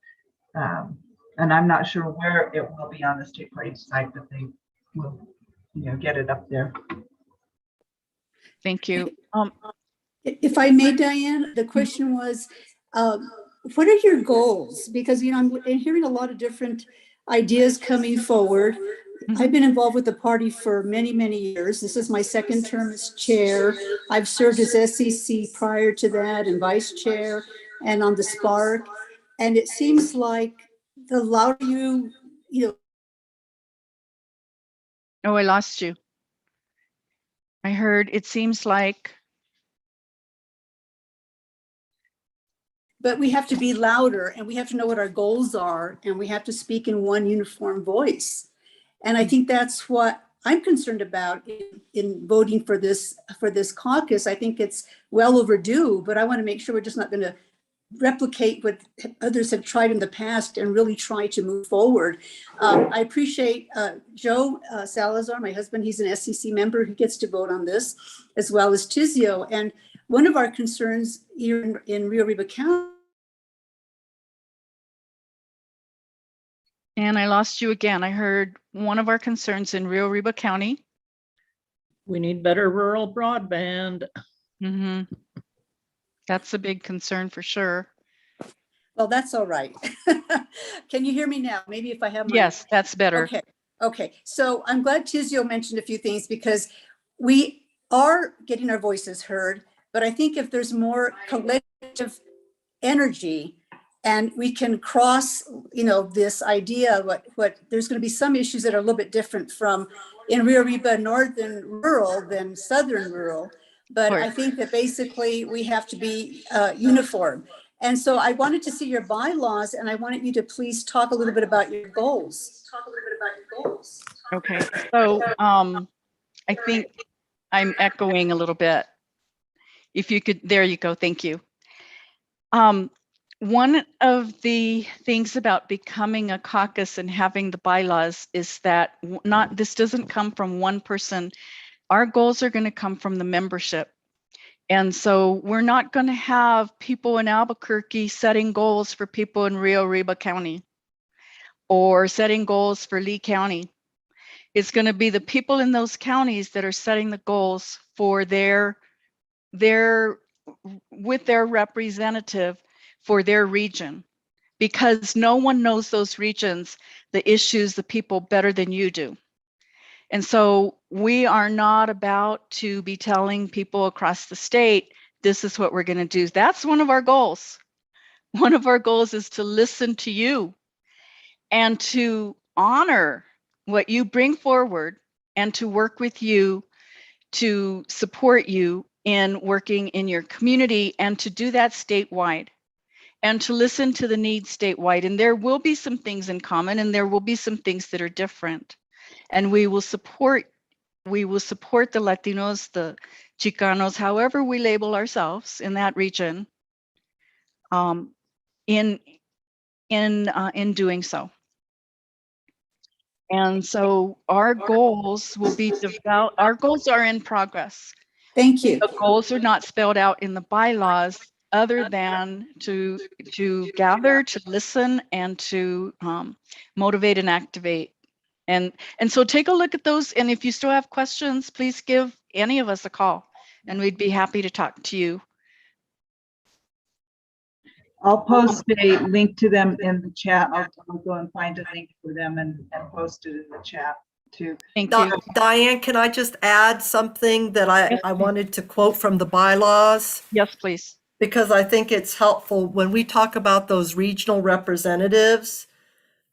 And I'm not sure where it will be on the state party site, but they will, get it up there. Thank you. If I may, Diane, the question was, what are your goals? Because, I'm hearing a lot of different ideas coming forward. I've been involved with the party for many, many years. This is my second term as chair. I've served as SEC prior to that and vice chair and on the Spark. And it seems like the louder you Oh, I lost you. I heard it seems like. But we have to be louder, and we have to know what our goals are, and we have to speak in one uniform voice. And I think that's what I'm concerned about in voting for this caucus. I think it's well overdue, but I want to make sure we're just not going to replicate what others have tried in the past and really try to move forward. I appreciate Joe Salazar, my husband. He's an SEC member who gets to vote on this, as well as Tizio. And one of our concerns here in Rio Arriba County. And I lost you again. I heard one of our concerns in Rio Arriba County. We need better rural broadband. Mm-hmm. That's a big concern for sure. Well, that's all right. Can you hear me now? Maybe if I have my... Yes, that's better. Okay. So I'm glad Tizio mentioned a few things, because we are getting our voices heard, but I think if there's more collective energy and we can cross, this idea, what there's going to be some issues that are a little bit different from in Rio Arriba northern rural than southern rural. But I think that basically we have to be uniform. And so I wanted to see your bylaws, and I wanted you to please talk a little bit about your goals. Okay, so I think I'm echoing a little bit. If you could, there you go. Thank you. One of the things about becoming a caucus and having the bylaws is that this doesn't come from one person. Our goals are going to come from the membership. And so we're not going to have people in Albuquerque setting goals for people in Rio Arriba County or setting goals for Lee County. It's going to be the people in those counties that are setting the goals for with their representative for their region, because no one knows those regions, the issues, the people better than you do. And so we are not about to be telling people across the state, this is what we're going to do. That's one of our goals. One of our goals is to listen to you and to honor what you bring forward and to work with you, to support you in working in your community, and to do that statewide and to listen to the needs statewide. And there will be some things in common and there will be some things that are different. And we will support the Latinos, the Chicanos, however we label ourselves in that region, in doing so. And so our goals will be developed. Our goals are in progress. Thank you. The goals are not spelled out in the bylaws, other than to gather, to listen, and to motivate and activate. And so take a look at those. And if you still have questions, please give any of us a call and we'd be happy to talk to you. I'll post a link to them in the chat. I'll go and find a link for them and post it in the chat too. Thank you. Diane, can I just add something that I wanted to quote from the bylaws? Yes, please. Because I think it's helpful when we talk about those regional representatives,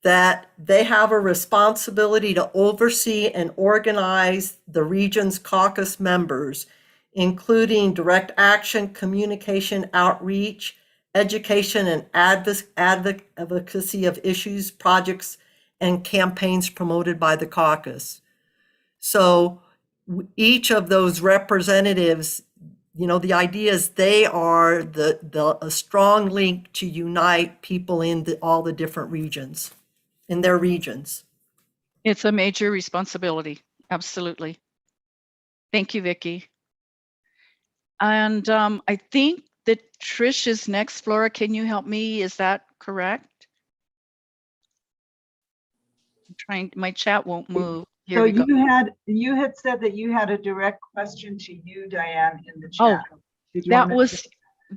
that they have a responsibility to oversee and organize the region's caucus members, including direct action, communication, outreach, education, and advocacy of issues, projects, and campaigns promoted by the caucus. So each of those representatives, you know, the idea is they are a strong link to unite people in all the different regions, in their regions. It's a major responsibility. Absolutely. Thank you, Vicki. And I think that Trish is next. Flora, can you help me? Is that correct? I'm trying, my chat won't move. Here So we go. you had said that you had a direct question to you, Diane, in the chat. Did you want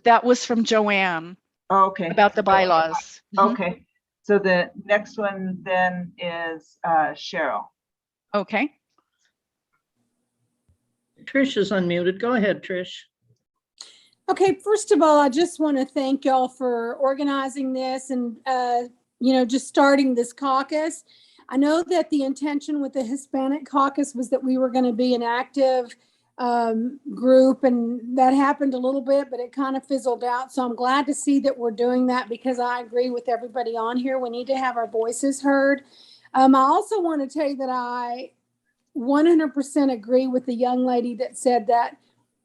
That was from Joann. Oh, okay. About the bylaws. Okay. So the next one then is Cheryl. Okay. Trish is unmuted. Go ahead, Trish. Okay, first of all, I just want to thank y'all for organizing this and, just starting this caucus. I know that the intention with the Hispanic caucus was that we were going to be an active group, and that happened a little bit, but it kind of fizzled out. So I'm glad to see that we're doing that, because I agree with everybody on here. We need to have our voices heard. I also want to tell you that I 100% agree with the young lady that said that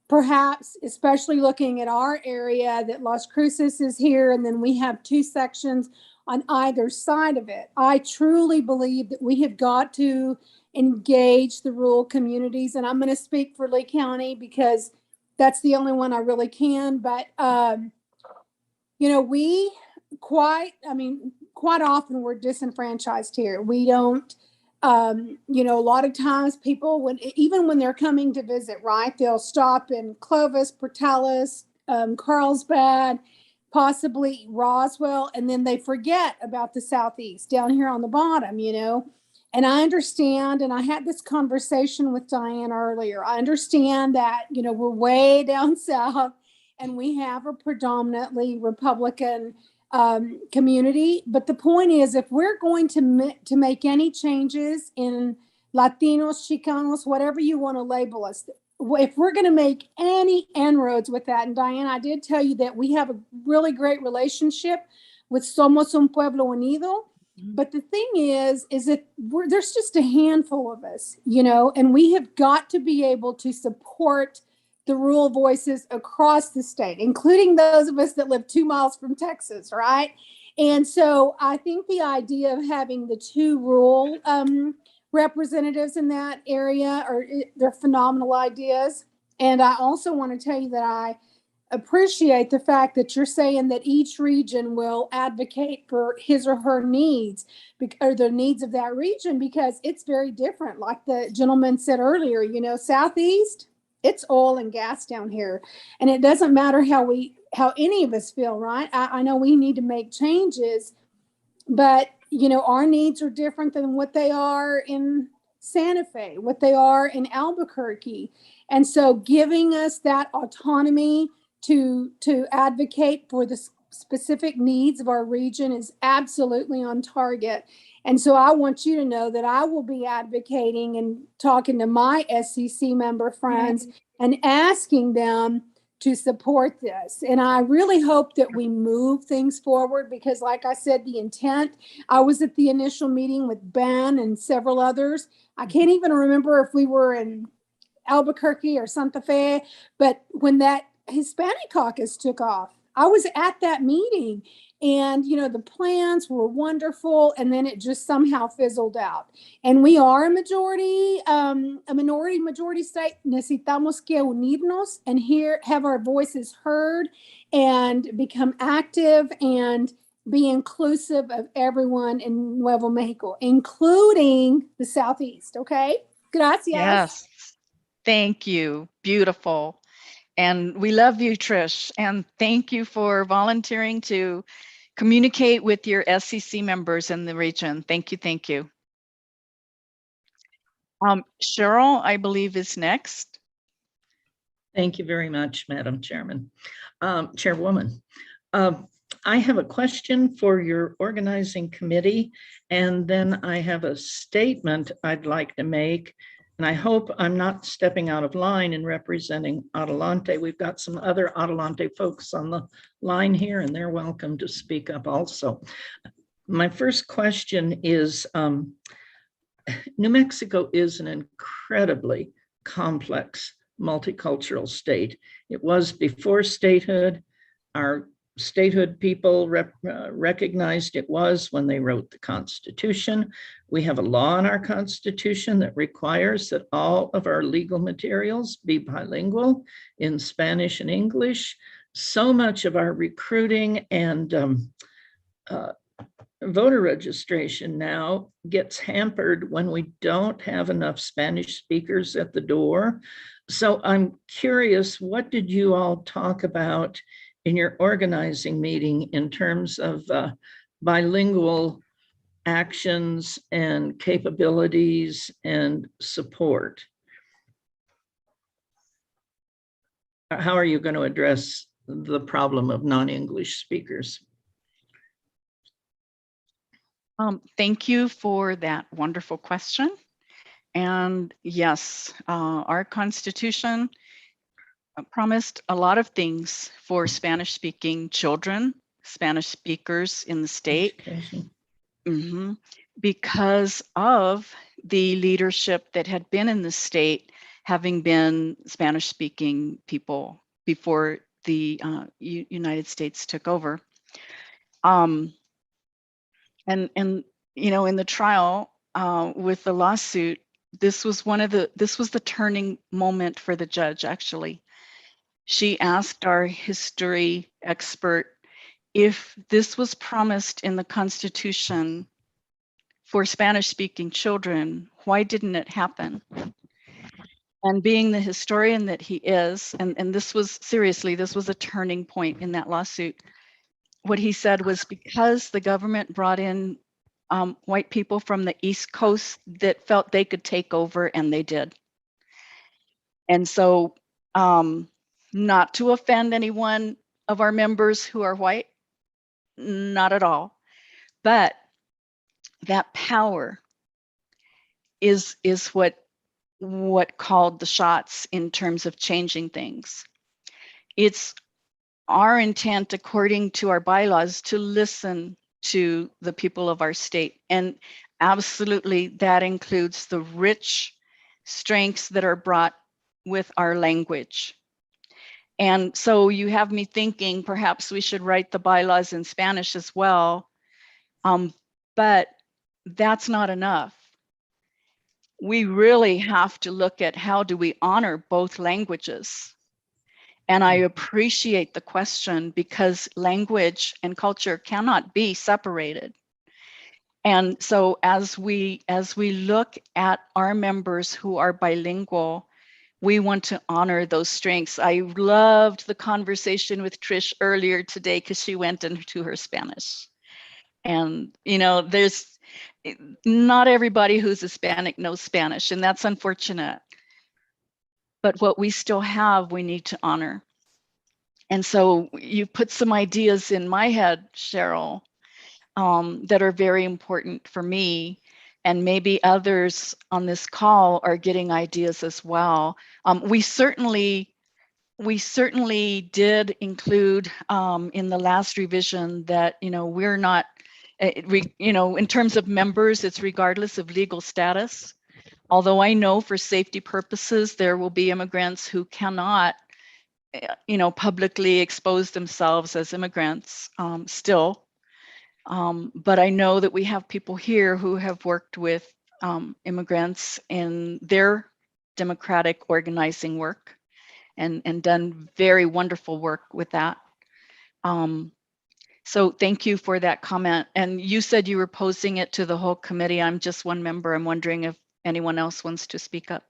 perhaps, especially looking at our area, that Las Cruces is here, and then we have two sections on either side of it. I truly believe that we have got to engage the rural communities, and I'm going to speak for Lee County because that's the only one I really can. But, we quite often we're disenfranchised here. We don't, a lot of times people, even when they're coming to visit, right, they'll stop in Clovis, Portales, Carlsbad, possibly Roswell, and then they forget about the Southeast down here on the bottom, And I understand, and I had this conversation with Diane earlier. I understand that, we're way down south and we have a predominantly Republican community. But the point is, if we're going to make any changes in Latinos, Chicanos, whatever you want to label us, if we're going to make any inroads with that, and Diane, I did tell you that we have a really great relationship with Somos un Pueblo Unido. But the thing is that there's just a handful of us, you know, and we have got to be able to support the rural voices across the state, including those of us that live 2 miles from Texas, right? And so I think the idea of having the 2 rural representatives in that area they're phenomenal ideas. And I also want to tell you that I appreciate the fact that you're saying that each region will advocate for his or her needs or the needs of that region, because it's very different. Like the gentleman said earlier, you know, Southeast, it's oil and gas down here. And it doesn't matter how any of us feel, right? I know we need to make changes, but you know, our needs are different than what they are in Santa Fe, what they are in Albuquerque. And so giving us that autonomy to advocate for the specific needs of our region is absolutely on target. And so I want you to know that I will be advocating and talking to my SCC member friends and asking them to support this. And I really hope that we move things forward, because like I said, the intent, I was at the initial meeting with Ben and several others. I can't even remember if we were in Albuquerque or Santa Fe, but when that Hispanic caucus took off, I was at that meeting, and you know, the plans were wonderful, and then it just somehow fizzled out. And we are a minority state. Necesitamos que unirnos and have our voices heard and become active and be inclusive of everyone in Nuevo Mexico, including the Southeast. Okay. Gracias. Yes. Thank you. Beautiful. And we love you, Trish. And thank you for volunteering to communicate with your SCC members in the region. Thank you. Thank you. Cheryl, I believe, is next. Thank you very much, Madam Chairman. Chairwoman, I have a question for your organizing committee, and then I have a statement I'd like to make. And I hope I'm not stepping out of line in representing Adelante. We've got some other Adelante folks on the line here, and they're welcome to speak up also. My first question is, New Mexico is an incredibly complex multicultural state. It was before statehood. Our statehood people recognized it was when they wrote the Constitution. We have a law in our Constitution that requires that all of our legal materials be bilingual in Spanish and English. So much of our recruiting and voter registration now gets hampered when we don't have enough Spanish speakers at the door. So I'm curious, what did you all talk about in your organizing meeting in terms of bilingual actions and capabilities and support? How are you going to address the problem of non-English speakers? Thank you for that wonderful question. And yes, our Constitution promised a lot of things for Spanish-speaking children, Spanish speakers in the state, because of the leadership that had been in the state, having been Spanish-speaking people before the United States took over. And you know, in the trial with the lawsuit, this was the turning moment for the judge, actually. She asked our history expert if this was promised in the Constitution for Spanish-speaking children, why didn't it happen? And being the historian that he is, and this was a turning point in that lawsuit. What he said was because the government brought in white people from the East Coast that felt they could take over, and they did. And so, not to offend anyone of our members who are white, not at all, but that power is what called the shots in terms of changing things. It's our intent, according to our bylaws, to listen to the people of our state. And absolutely, that includes the rich strengths that are brought with our language. And so you have me thinking perhaps we should write the bylaws in Spanish as well. But that's not enough. We really have to look at how do we honor both languages. And I appreciate the question, because language and culture cannot be separated. And so as we look at our members who are bilingual, we want to honor those strengths. I loved the conversation with Trish earlier today because she went into her Spanish. And, you know, there's not everybody who's Hispanic knows Spanish, and that's unfortunate. But what we still have, we need to honor. And so you put some ideas in my head, Cheryl, that are very important for me. And maybe others on this call are getting ideas as well. We certainly did include in the last revision that, you know, we're not, you know, in terms of members, it's regardless of legal status. Although I know for safety purposes, there will be immigrants who cannot, you know, publicly expose themselves as immigrants still. But I know that we have people here who have worked with immigrants in their democratic organizing work and done very wonderful work with that. So thank you for that comment. And you said you were posing it to the whole committee. I'm just one member. I'm wondering if anyone else wants to speak up.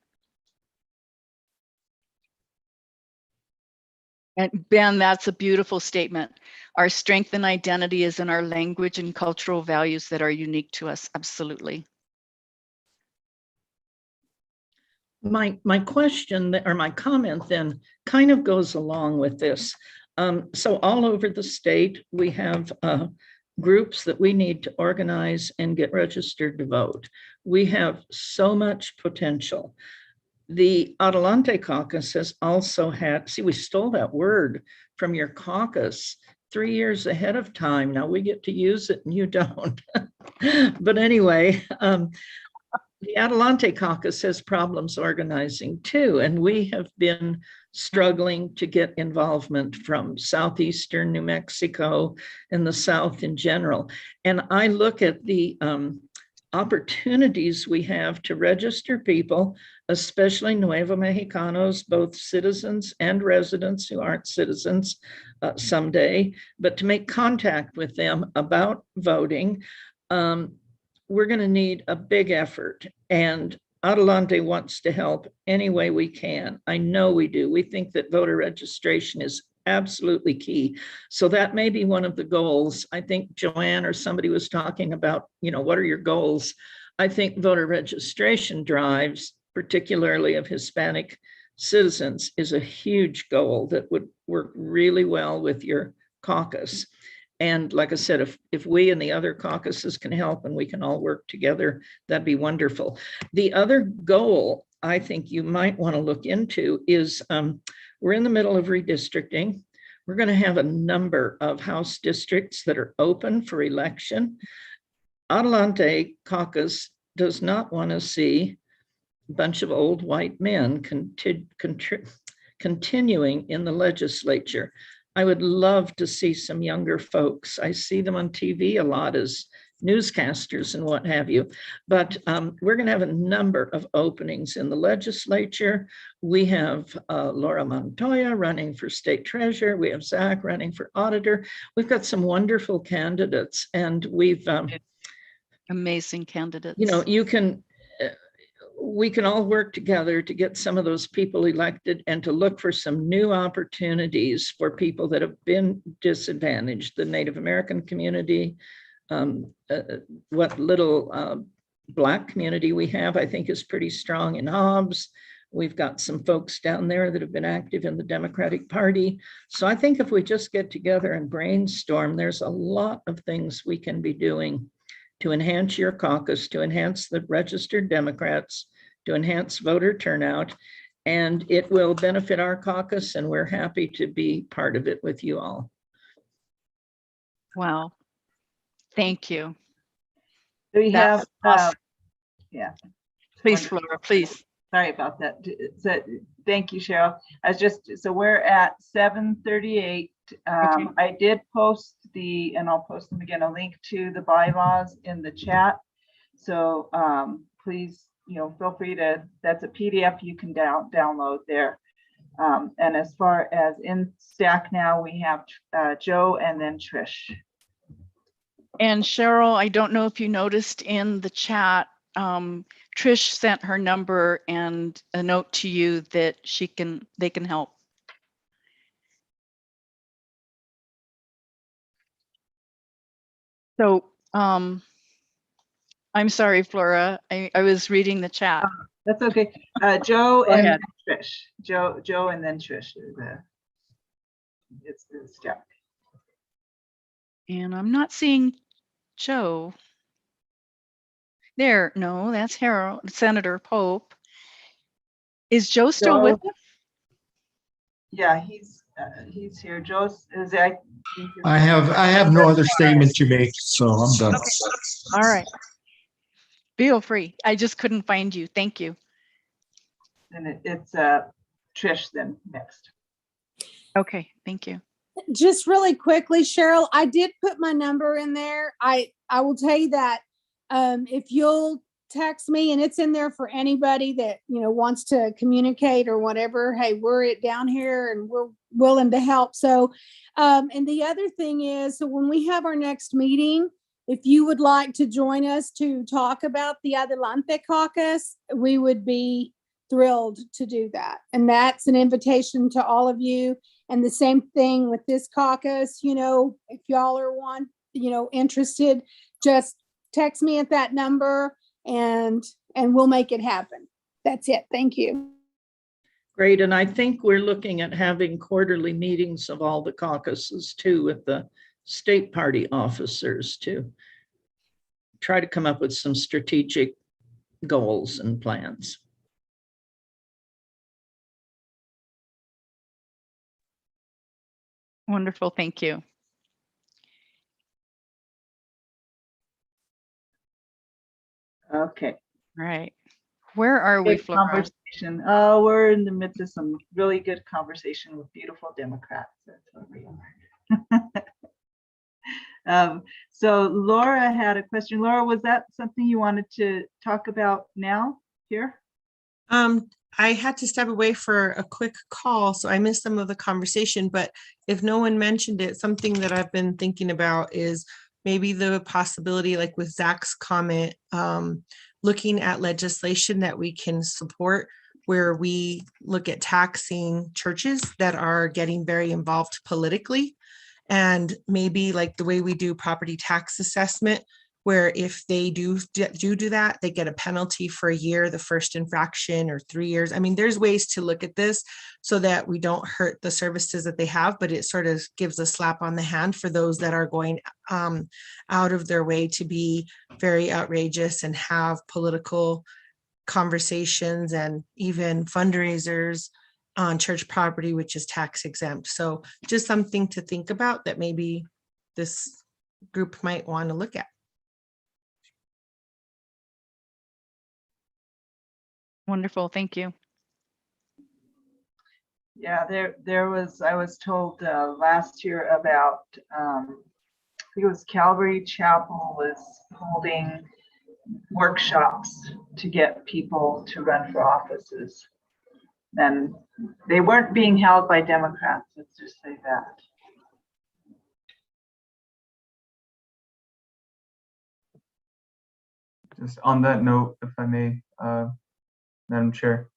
And Ben, that's a beautiful statement. Our strength and identity is in our language and cultural values that are unique to us. Absolutely. My question or my comment then kind of goes along with this. So all over the state, we have groups that we need to organize and get registered to vote. We have so much potential. The Adelante caucus has also had, see, we stole that word from your caucus 3 years ahead of time. Now we get to use it and you don't. But anyway, the Adelante caucus has problems organizing too. And we have been struggling to get involvement from southeastern New Mexico and the South in general. And I look at the opportunities we have to register people, especially Nuevo Mexicanos, both citizens and residents who aren't citizens someday, but to make contact with them about voting. We're going to need a big effort, and Adelante wants to help any way we can. I know we do. We think that voter registration is absolutely key. So that may be one of the goals. I think Joann or somebody was talking about, you know, what are your goals? I think voter registration drives, particularly of Hispanic citizens, is a huge goal that would work really well with your caucus. And like I said, if we and the other caucuses can help and we can all work together, that'd be wonderful. The other goal I think you might want to look into is we're in the middle of redistricting. We're going to have a number of House districts that are open for election. Adelante caucus does not want to see a bunch of old white men continuing in the legislature. I would love to see some younger folks. I see them on TV a lot as newscasters and what have you. But we're going to have a number of openings in the legislature. We have Laura Montoya running for state treasurer. We have Zach running for auditor. We've got some wonderful candidates, and we've amazing candidates. You know, we can all work together to get some of those people elected and to look for some new opportunities for people that have been disadvantaged, the Native American community, what little Black community we have, I think is pretty strong in Hobbs. We've got some folks down there that have been active in the Democratic Party. So I think if we just get together and brainstorm, there's a lot of things we can be doing to enhance your caucus, to enhance the registered Democrats, to enhance voter turnout, and it will benefit our caucus, and we're happy to be part of it with you all. Wow. Thank you. Do we That's have, awesome. yeah. Please, Wonderful. Flora, please. Sorry about that. So, thank you, Cheryl. So we're at 7:38. Okay. I did post and I'll post them again, a link to the bylaws in the chat. So please, feel free to, that's a PDF you can download there. And as far as in stack now, we have Joe and then Trish. And Cheryl, I don't know if you noticed in the chat, Trish sent her number and a note to you that they can help. So I'm sorry, Flora, I was reading the chat. That's okay. Joe Go and ahead. then Trish. Joe and then Trish. It's the stack. And I'm not seeing Joe. There, no, that's Harold, Senator Pope. Is Joe still with us? Yeah, he's here. Joe's is that. I have no other statement to make, so I'm done. Okay. All right. Feel free. I just couldn't find you. Thank you. And it's Trish then next. Okay, thank you. Just really quickly, Cheryl, I did put my number in there. I will tell you that if you'll text me, and it's in there for anybody that wants to communicate or whatever. Hey, we're down here and we're willing to help. So, and the other thing is, so when we have our next meeting, if you would like to join us to talk about the Adelante caucus, we would be thrilled to do that. And that's an invitation to all of you. And the same thing with this caucus, if y'all are interested, just text me at that number and we'll make it happen. That's it. Thank you. Great. And I think we're looking at having quarterly meetings of all the caucuses too, with the state party officers to try to come up with some strategic goals and plans. Wonderful. Thank you. Okay. All right. Where are we, Good Flora? conversation. Oh, we're in the midst of some really good conversation with beautiful Democrats. That's what we are. So Laura had a question. Laura, was that something you wanted to talk about now here? I had to step away for a quick call, so I missed some of the conversation, but if no one mentioned it, something that I've been thinking about is maybe the possibility, like with Zach's comment, looking at legislation that we can support where we look at taxing churches that are getting very involved politically. And maybe like the way we do property tax assessment, where if they do that, they get a penalty for a year, the first infraction, or 3 years. I mean, there's ways to look at this so that we don't hurt the services that they have, but it sort of gives a slap on the hand for those that are going out of their way to be very outrageous and have political conversations and even fundraisers on church property, which is tax exempt. So just something to think about that maybe this group might want to look at. Wonderful. Thank you. Yeah, I was told last year about, I think it was Calvary Chapel was holding workshops to get people to run for offices. And they weren't being held by Democrats, let's just say that. Just on that note, if I may, Madam Chair.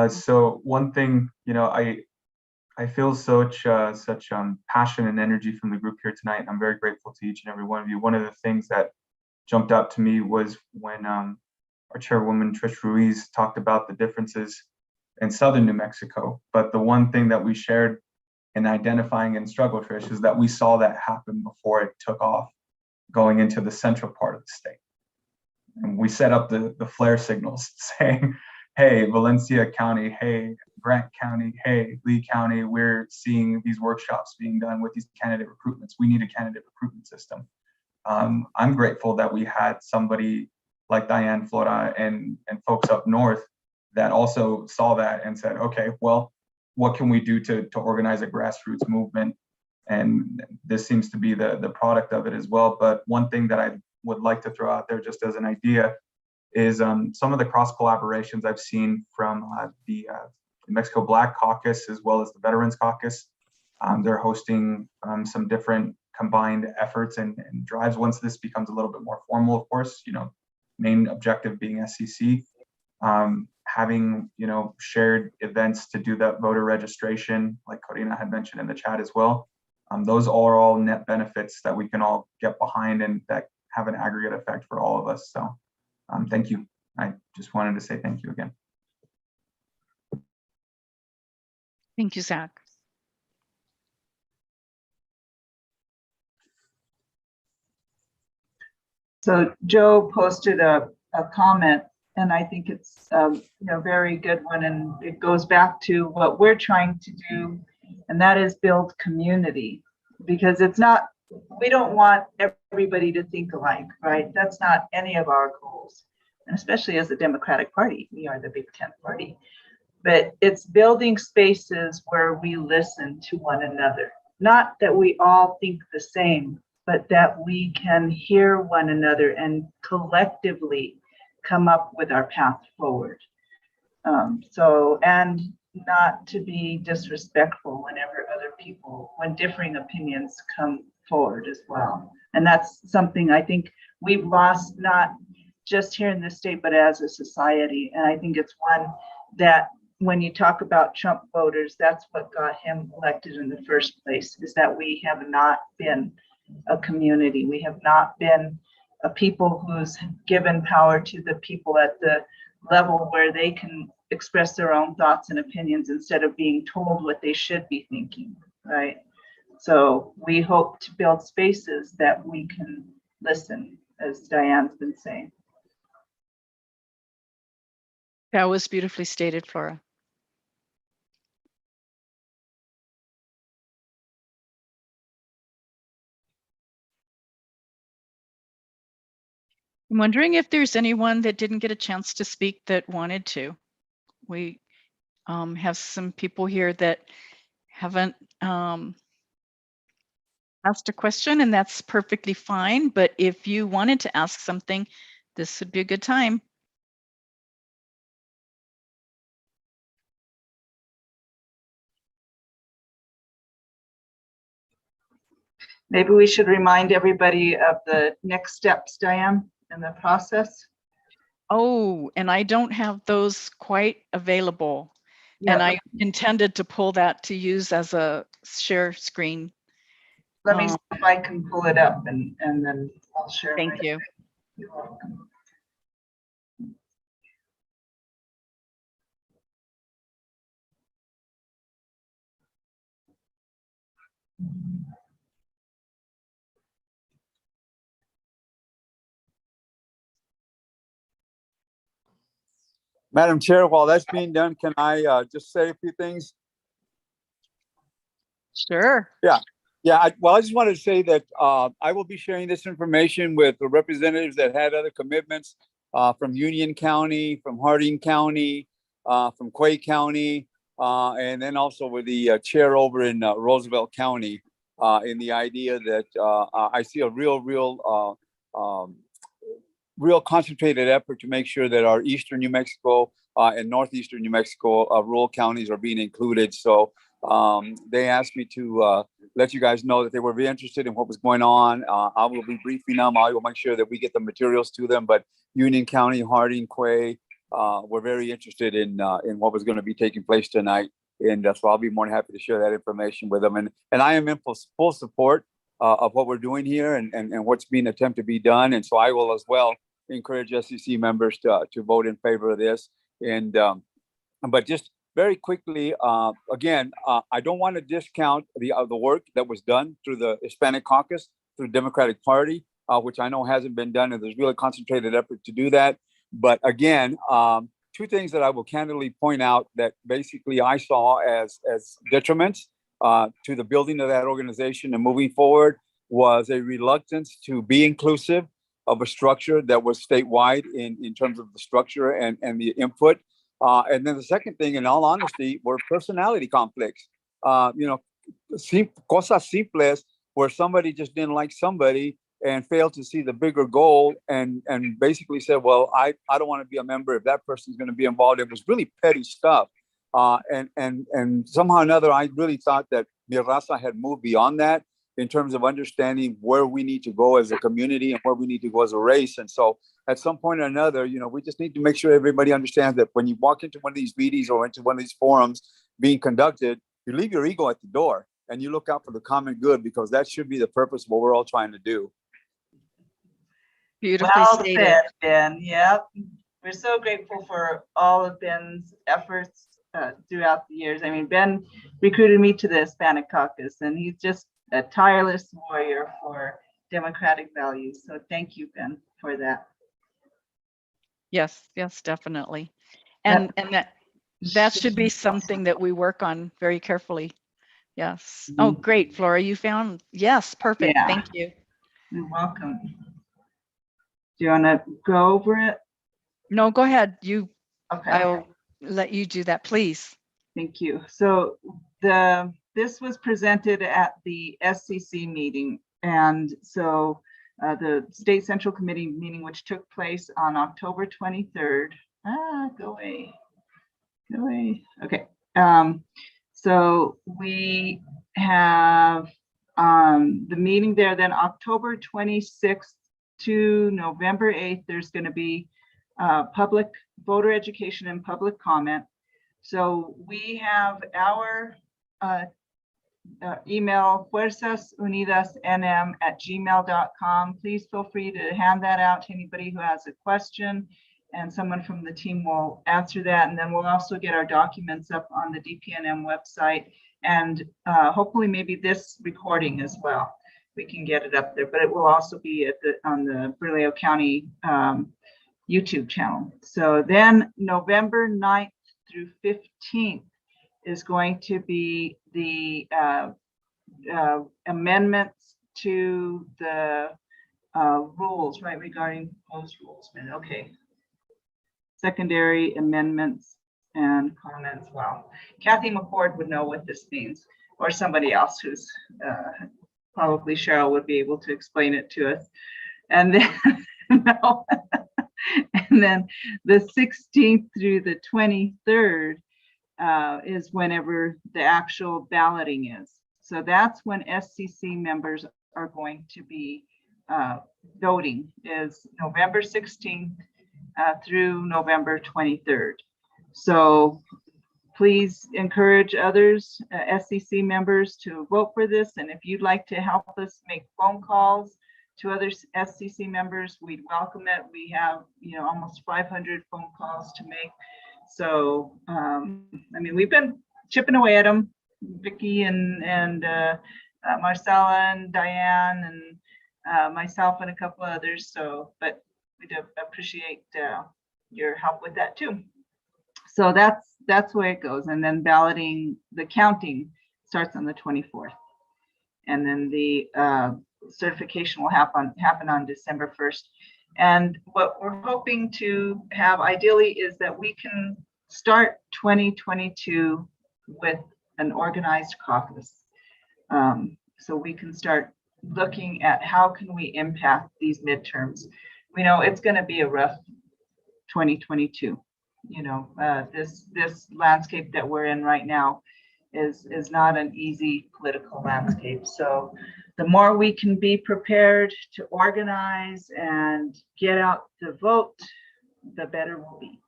So one thing, I feel such passion and energy from the group here tonight. I'm very grateful to each and every one of you. One of the things that jumped out to me was when our chairwoman Trish Ruiz talked about the differences in southern New Mexico. But the one thing that we shared in identifying and struggle, Trish, is that we saw that happen before it took off going into the central part of the state. And we set up the flare signals saying, hey, Valencia County, hey, Grant County, hey, Lee County, we're seeing these workshops being done with these candidate recruitments. We need a candidate recruitment system. I'm grateful that we had somebody like Diane Flora and folks up north that also saw that and said, okay, well, what can we do to organize a grassroots movement? And this seems to be the product of it as well. But one thing that I would like to throw out there just as an idea is some of the cross collaborations I've seen from the Mexico Black Caucus as well as the Veterans Caucus. They're hosting some different combined efforts and drives once this becomes a little bit more formal, of course, main objective being SCC. Having, shared events to do that voter registration, like Corina had mentioned in the chat as well. Those are all net benefits that we can all get behind and that have an aggregate effect for all of us. So thank you. I just wanted to say thank you again. Thank you, Zach. So Joe posted a comment, and I think it's very good one, and it goes back to what we're trying to do, and that is build community, because we don't want everybody to think alike, right? That's not any of our goals, and especially as the Democratic Party, we are the Big Tent Party. But it's building spaces where we listen to one another, not that we all think the same, but that we can hear one another and collectively come up with our path forward. And not to be disrespectful when differing opinions come forward as well. And that's something I think we've lost, not just here in the state, but as a society. And I think it's one that when you talk about Trump voters, that's what got him elected in the first place, is that we have not been a community. We have not been a people who's given power to the people at the level where they can express their own thoughts and opinions instead of being told what they should be thinking, right? So we hope to build spaces that we can listen, as Diane's been saying. That was beautifully stated, Flora. I'm wondering if there's anyone that didn't get a chance to speak that wanted to. We have some people here that haven't asked a question, and that's perfectly fine. But if you wanted to ask something, this would be a good time. Maybe we should remind everybody of the next steps, Diane, in the process. Oh, and I don't have those quite available. Yeah. And I intended to pull that to use as a share screen. Let me see if I can pull it up and then I'll share. Thank you. You're welcome. Madam Chair, while that's being done, can I just say a few things? Sure. Yeah. I just wanted to say that I will be sharing this information with the representatives that had other commitments from Union County, from Harding County, from Quay County, and then also with the chair over in Roosevelt County, in the idea that I see a real concentrated effort to make sure that our eastern New Mexico and northeastern New Mexico rural counties are being included. So they asked me to let you guys know that they were very interested in what was going on. I will be briefing them. I will make sure that we get the materials to them. But Union County, Harding, Quay, were very interested in what was going to be taking place tonight. And so I'll be more than happy to share that information with them. And I am in full support of what we're doing here and what's being attempted to be done. And so I will as well encourage SEC members to vote in favor of this. And but just very quickly, again, I don't want to discount the work that was done through the Hispanic Caucus, through the Democratic Party, which I know hasn't been done, and there's really concentrated effort to do that. But again, two things that I will candidly point out that basically I saw as detriments to the building of that organization and moving forward. was a reluctance to be inclusive of a structure that was statewide in terms of the structure and the input. And then the second thing, in all honesty, were personality conflicts. Cosas simples where somebody just didn't like somebody and failed to see the bigger goal and basically said, well, I don't want to be a member if that person's going to be involved. It was really petty stuff. And somehow or another, I really thought that Mi Raza had moved beyond that in terms of understanding where we need to go as a community and where we need to go as a race. And so at some point or another, we just need to make sure everybody understands that when you walk into one of these meetings or into one of these forums being conducted, you leave your ego at the door and you look out for the common good, because that should be the purpose of what we're all trying to do. Beautifully Well stated. said, Ben. Yep. We're so grateful for all of Ben's efforts throughout the years. I mean, Ben recruited me to the Hispanic Caucus, and he's just a tireless warrior for democratic values. So thank you, Ben, for that. Yes, definitely. And that should be something that we work on very carefully. Yes. Oh, great, Flora, you found, yes, perfect. Yeah. Thank you. You're welcome. Do you want to go over it? No, go ahead. Okay. I'll let you do that, please. Thank you. So this was presented at the SCC meeting. And so the State Central Committee meeting, which took place on October 23rd. Go away. Okay. So we have the meeting there, then October 26th to November 8th, there's going to be public voter education and public comment. So we have our email, Fuerzas Unidas nm@gmail.com. Please feel free to hand that out to anybody who has a question, and someone from the team will answer that. And then we'll also get our documents up on the DPNM website, and hopefully maybe this recording as well. We can get it up there, but it will also be on the Bernalillo County YouTube channel. So then November 9th through 15th is going to be the amendments to the rules, right, regarding proposed rules. Okay. Secondary amendments and comments. Well, Kathy McCord would know what this means, or somebody else who's probably Cheryl would be able to explain it to us. And then no. And then the 16th through the 23rd is whenever the actual balloting is. So that's when SCC members are going to be voting, is November 16th through November 23rd. So please encourage others, SCC members, to vote for this. And if you'd like to help us make phone calls to other SCC members, we'd welcome it. We have, almost 500 phone calls to make. So, I mean, we've been chipping away at them, Vicki and Marcella and Diane and myself and a couple of others. So, but we'd appreciate your help with that too. So that's where it goes. And then balloting, the counting starts on the 24th. And then the certification will happen on December 1st. And what we're hoping to have ideally is that we can start 2022 with an organized caucus. So we can start looking at how can we impact these midterms. We know it's going to be a rough 2022. This landscape that we're in right now is not an easy political landscape. So the more we can be prepared to organize and get out the vote, the better we'll be.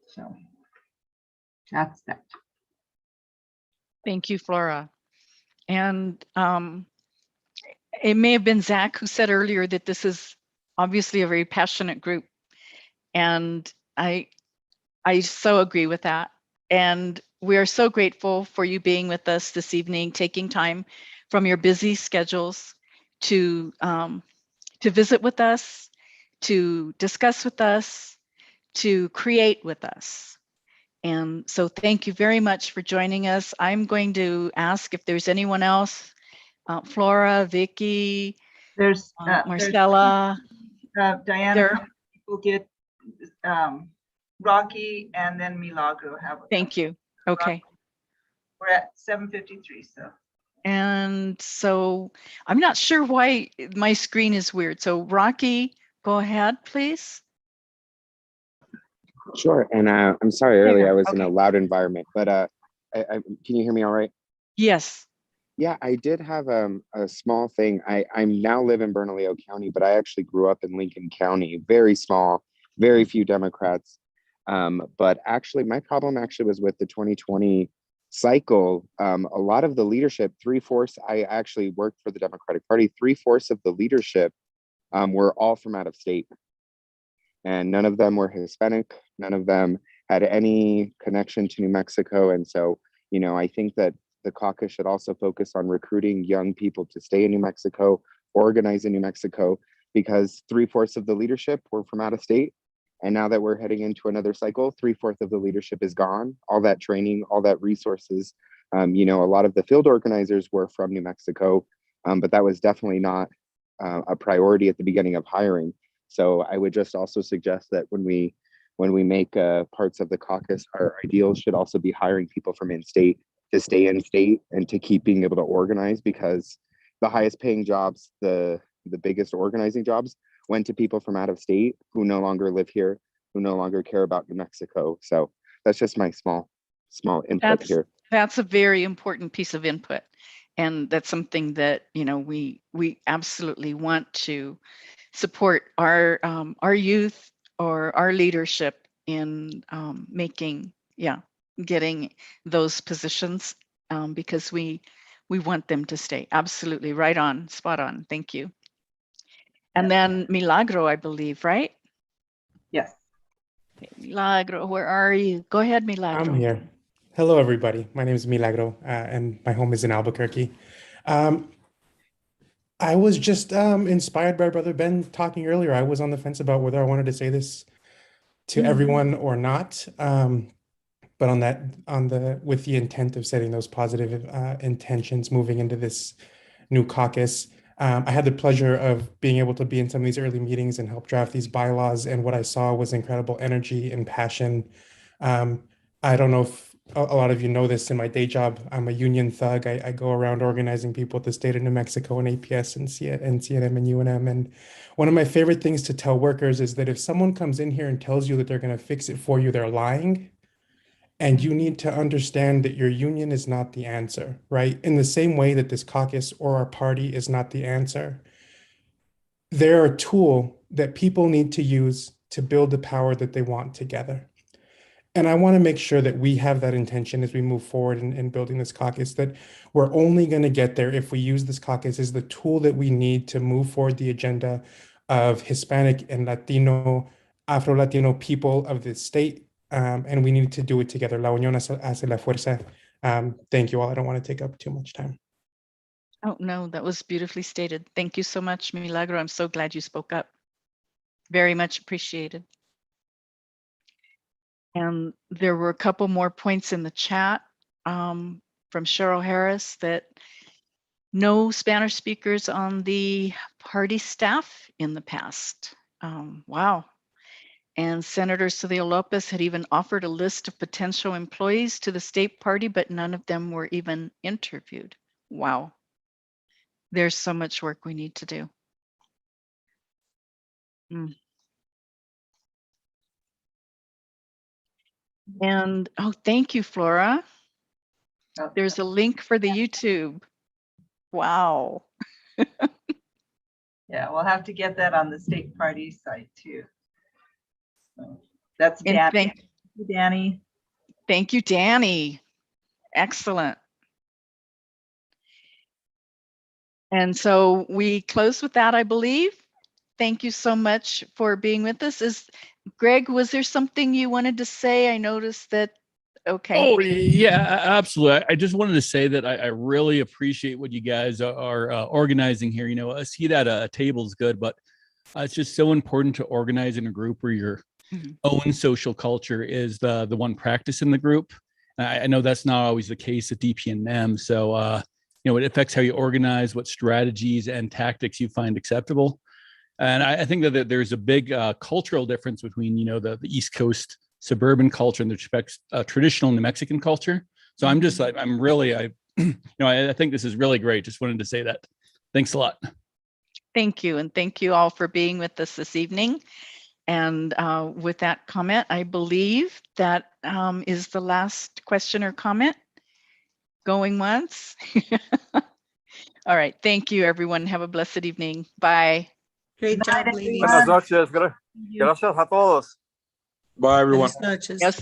So that's that. Thank you, Flora. And it may have been Zach who said earlier that this is obviously a very passionate group. And I so agree with that. And we are so grateful for you being with us this evening, taking time from your busy schedules to visit with us, to discuss with us, to create with us. And so thank you very much for joining us. I'm going to ask if there's anyone else, Flora, Vicki, There's Marcella. Diana, There. how many people get Rocky and then Milagro have. Thank you. Okay. We're at 7:53, so. And so I'm not sure why my screen is weird. So Rocky, go ahead, please. Sure. And I'm sorry earlier I was in a Okay. loud environment, but can you hear me all right? Yes. Yeah, I did have a small thing. I now live in Bernalillo County, but I actually grew up in Lincoln County, very small, very few Democrats. But actually, my problem actually was with the 2020 cycle. A lot of the leadership, 3/4, I actually worked for the Democratic Party, 3/4 of the leadership were all from out of state. And none of them were Hispanic. None of them had any connection to New Mexico. And so, I think that the caucus should also focus on recruiting young people to stay in New Mexico, organize in New Mexico, because 3/4 of the leadership were from out of state. And now that we're heading into another cycle, 3/4 of the leadership is gone. All that training, all that resources. A lot of the field organizers were from New Mexico, but that was definitely not a priority at the beginning of hiring. So I would just also suggest that when we make parts of the caucus, our ideals should also be hiring people from in-state to stay in state and to keep being able to organize, because the highest paying jobs, the biggest organizing jobs went to people from out of state who no longer live here, who no longer care about New Mexico. So that's just my small input here. That's a very important piece of input. And that's something that, we absolutely want to support our youth or our leadership in getting those positions, because we want them to stay. Absolutely, right on, spot on. Thank you. And then Milagro, I believe, right? Yes. Okay, Milagro, where are you? Go ahead, Milagro. I'm here. Hello, everybody. My name is Milagro, and my home is in Albuquerque. I was just inspired by Brother Ben talking earlier. I was on the fence about whether I wanted to say this to everyone or not, but with the intent of setting those positive intentions moving into this new caucus. I had the pleasure of being able to be in some of these early meetings and help draft these bylaws, and what I saw was incredible energy and passion. I don't know if a lot of you know this. In my day job, I'm a union thug. I go around organizing people at the state of New Mexico and APS and CNM and UNM. And one of my favorite things to tell workers is that if someone comes in here and tells you that they're going to fix it for you, they're lying. And you need to understand that your union is not the answer, right? In the same way that this caucus or our party is not the answer. They're a tool that people need to use to build the power that they want together. And I want to make sure that we have that intention as we move forward in building this caucus, that we're only going to get there if we use this caucus as the tool that we need to move forward the agenda of Hispanic and Latino, Afro-Latino people of the state. And we need to do it together. La unión hace la fuerza. Thank you all. I don't want to take up too much time. Oh, no, that was beautifully stated. Thank you so much, Milagro. I'm so glad you spoke up. Very much appreciated. And there were a couple more points in the chat from Cheryl Harris, that no Spanish speakers on the party staff in the past. Wow. And Senator Cedillo Lopez had even offered a list of potential employees to the state party, but none of them were even interviewed. Wow. There's so much work we need to do. And thank you, Flora. There's a link for the YouTube. Wow. Yeah, we'll have to get that on the state party site too. So that's Danny. Thank you, Danny. Thank you, Danny. Excellent. And so we close with that, I believe. Thank you so much for being with us. Greg, was there something you wanted to say? I noticed that. Okay. Oh, yeah, absolutely. I just wanted to say that I really appreciate what you guys are organizing here. A seat at a table is good, but it's just so important to organize in a group where your own social culture is the one practice in the group. I know that's not always the case at DPNM. So it affects how you organize, what strategies and tactics you find acceptable. And I think that there's a big cultural difference between, the East Coast suburban culture and the traditional New Mexican culture. So I'm just like, I think this is really great. Just wanted to say that. Thanks a lot. Thank you. And thank you all for being with us this evening. And with that comment, I believe that is the last question or comment. Going once. All right. Thank you, everyone. Have a blessed evening. Bye. Great job, ladies. Buenas noches. Gracias a todos. Bye, everyone. Buenas noches. Yes.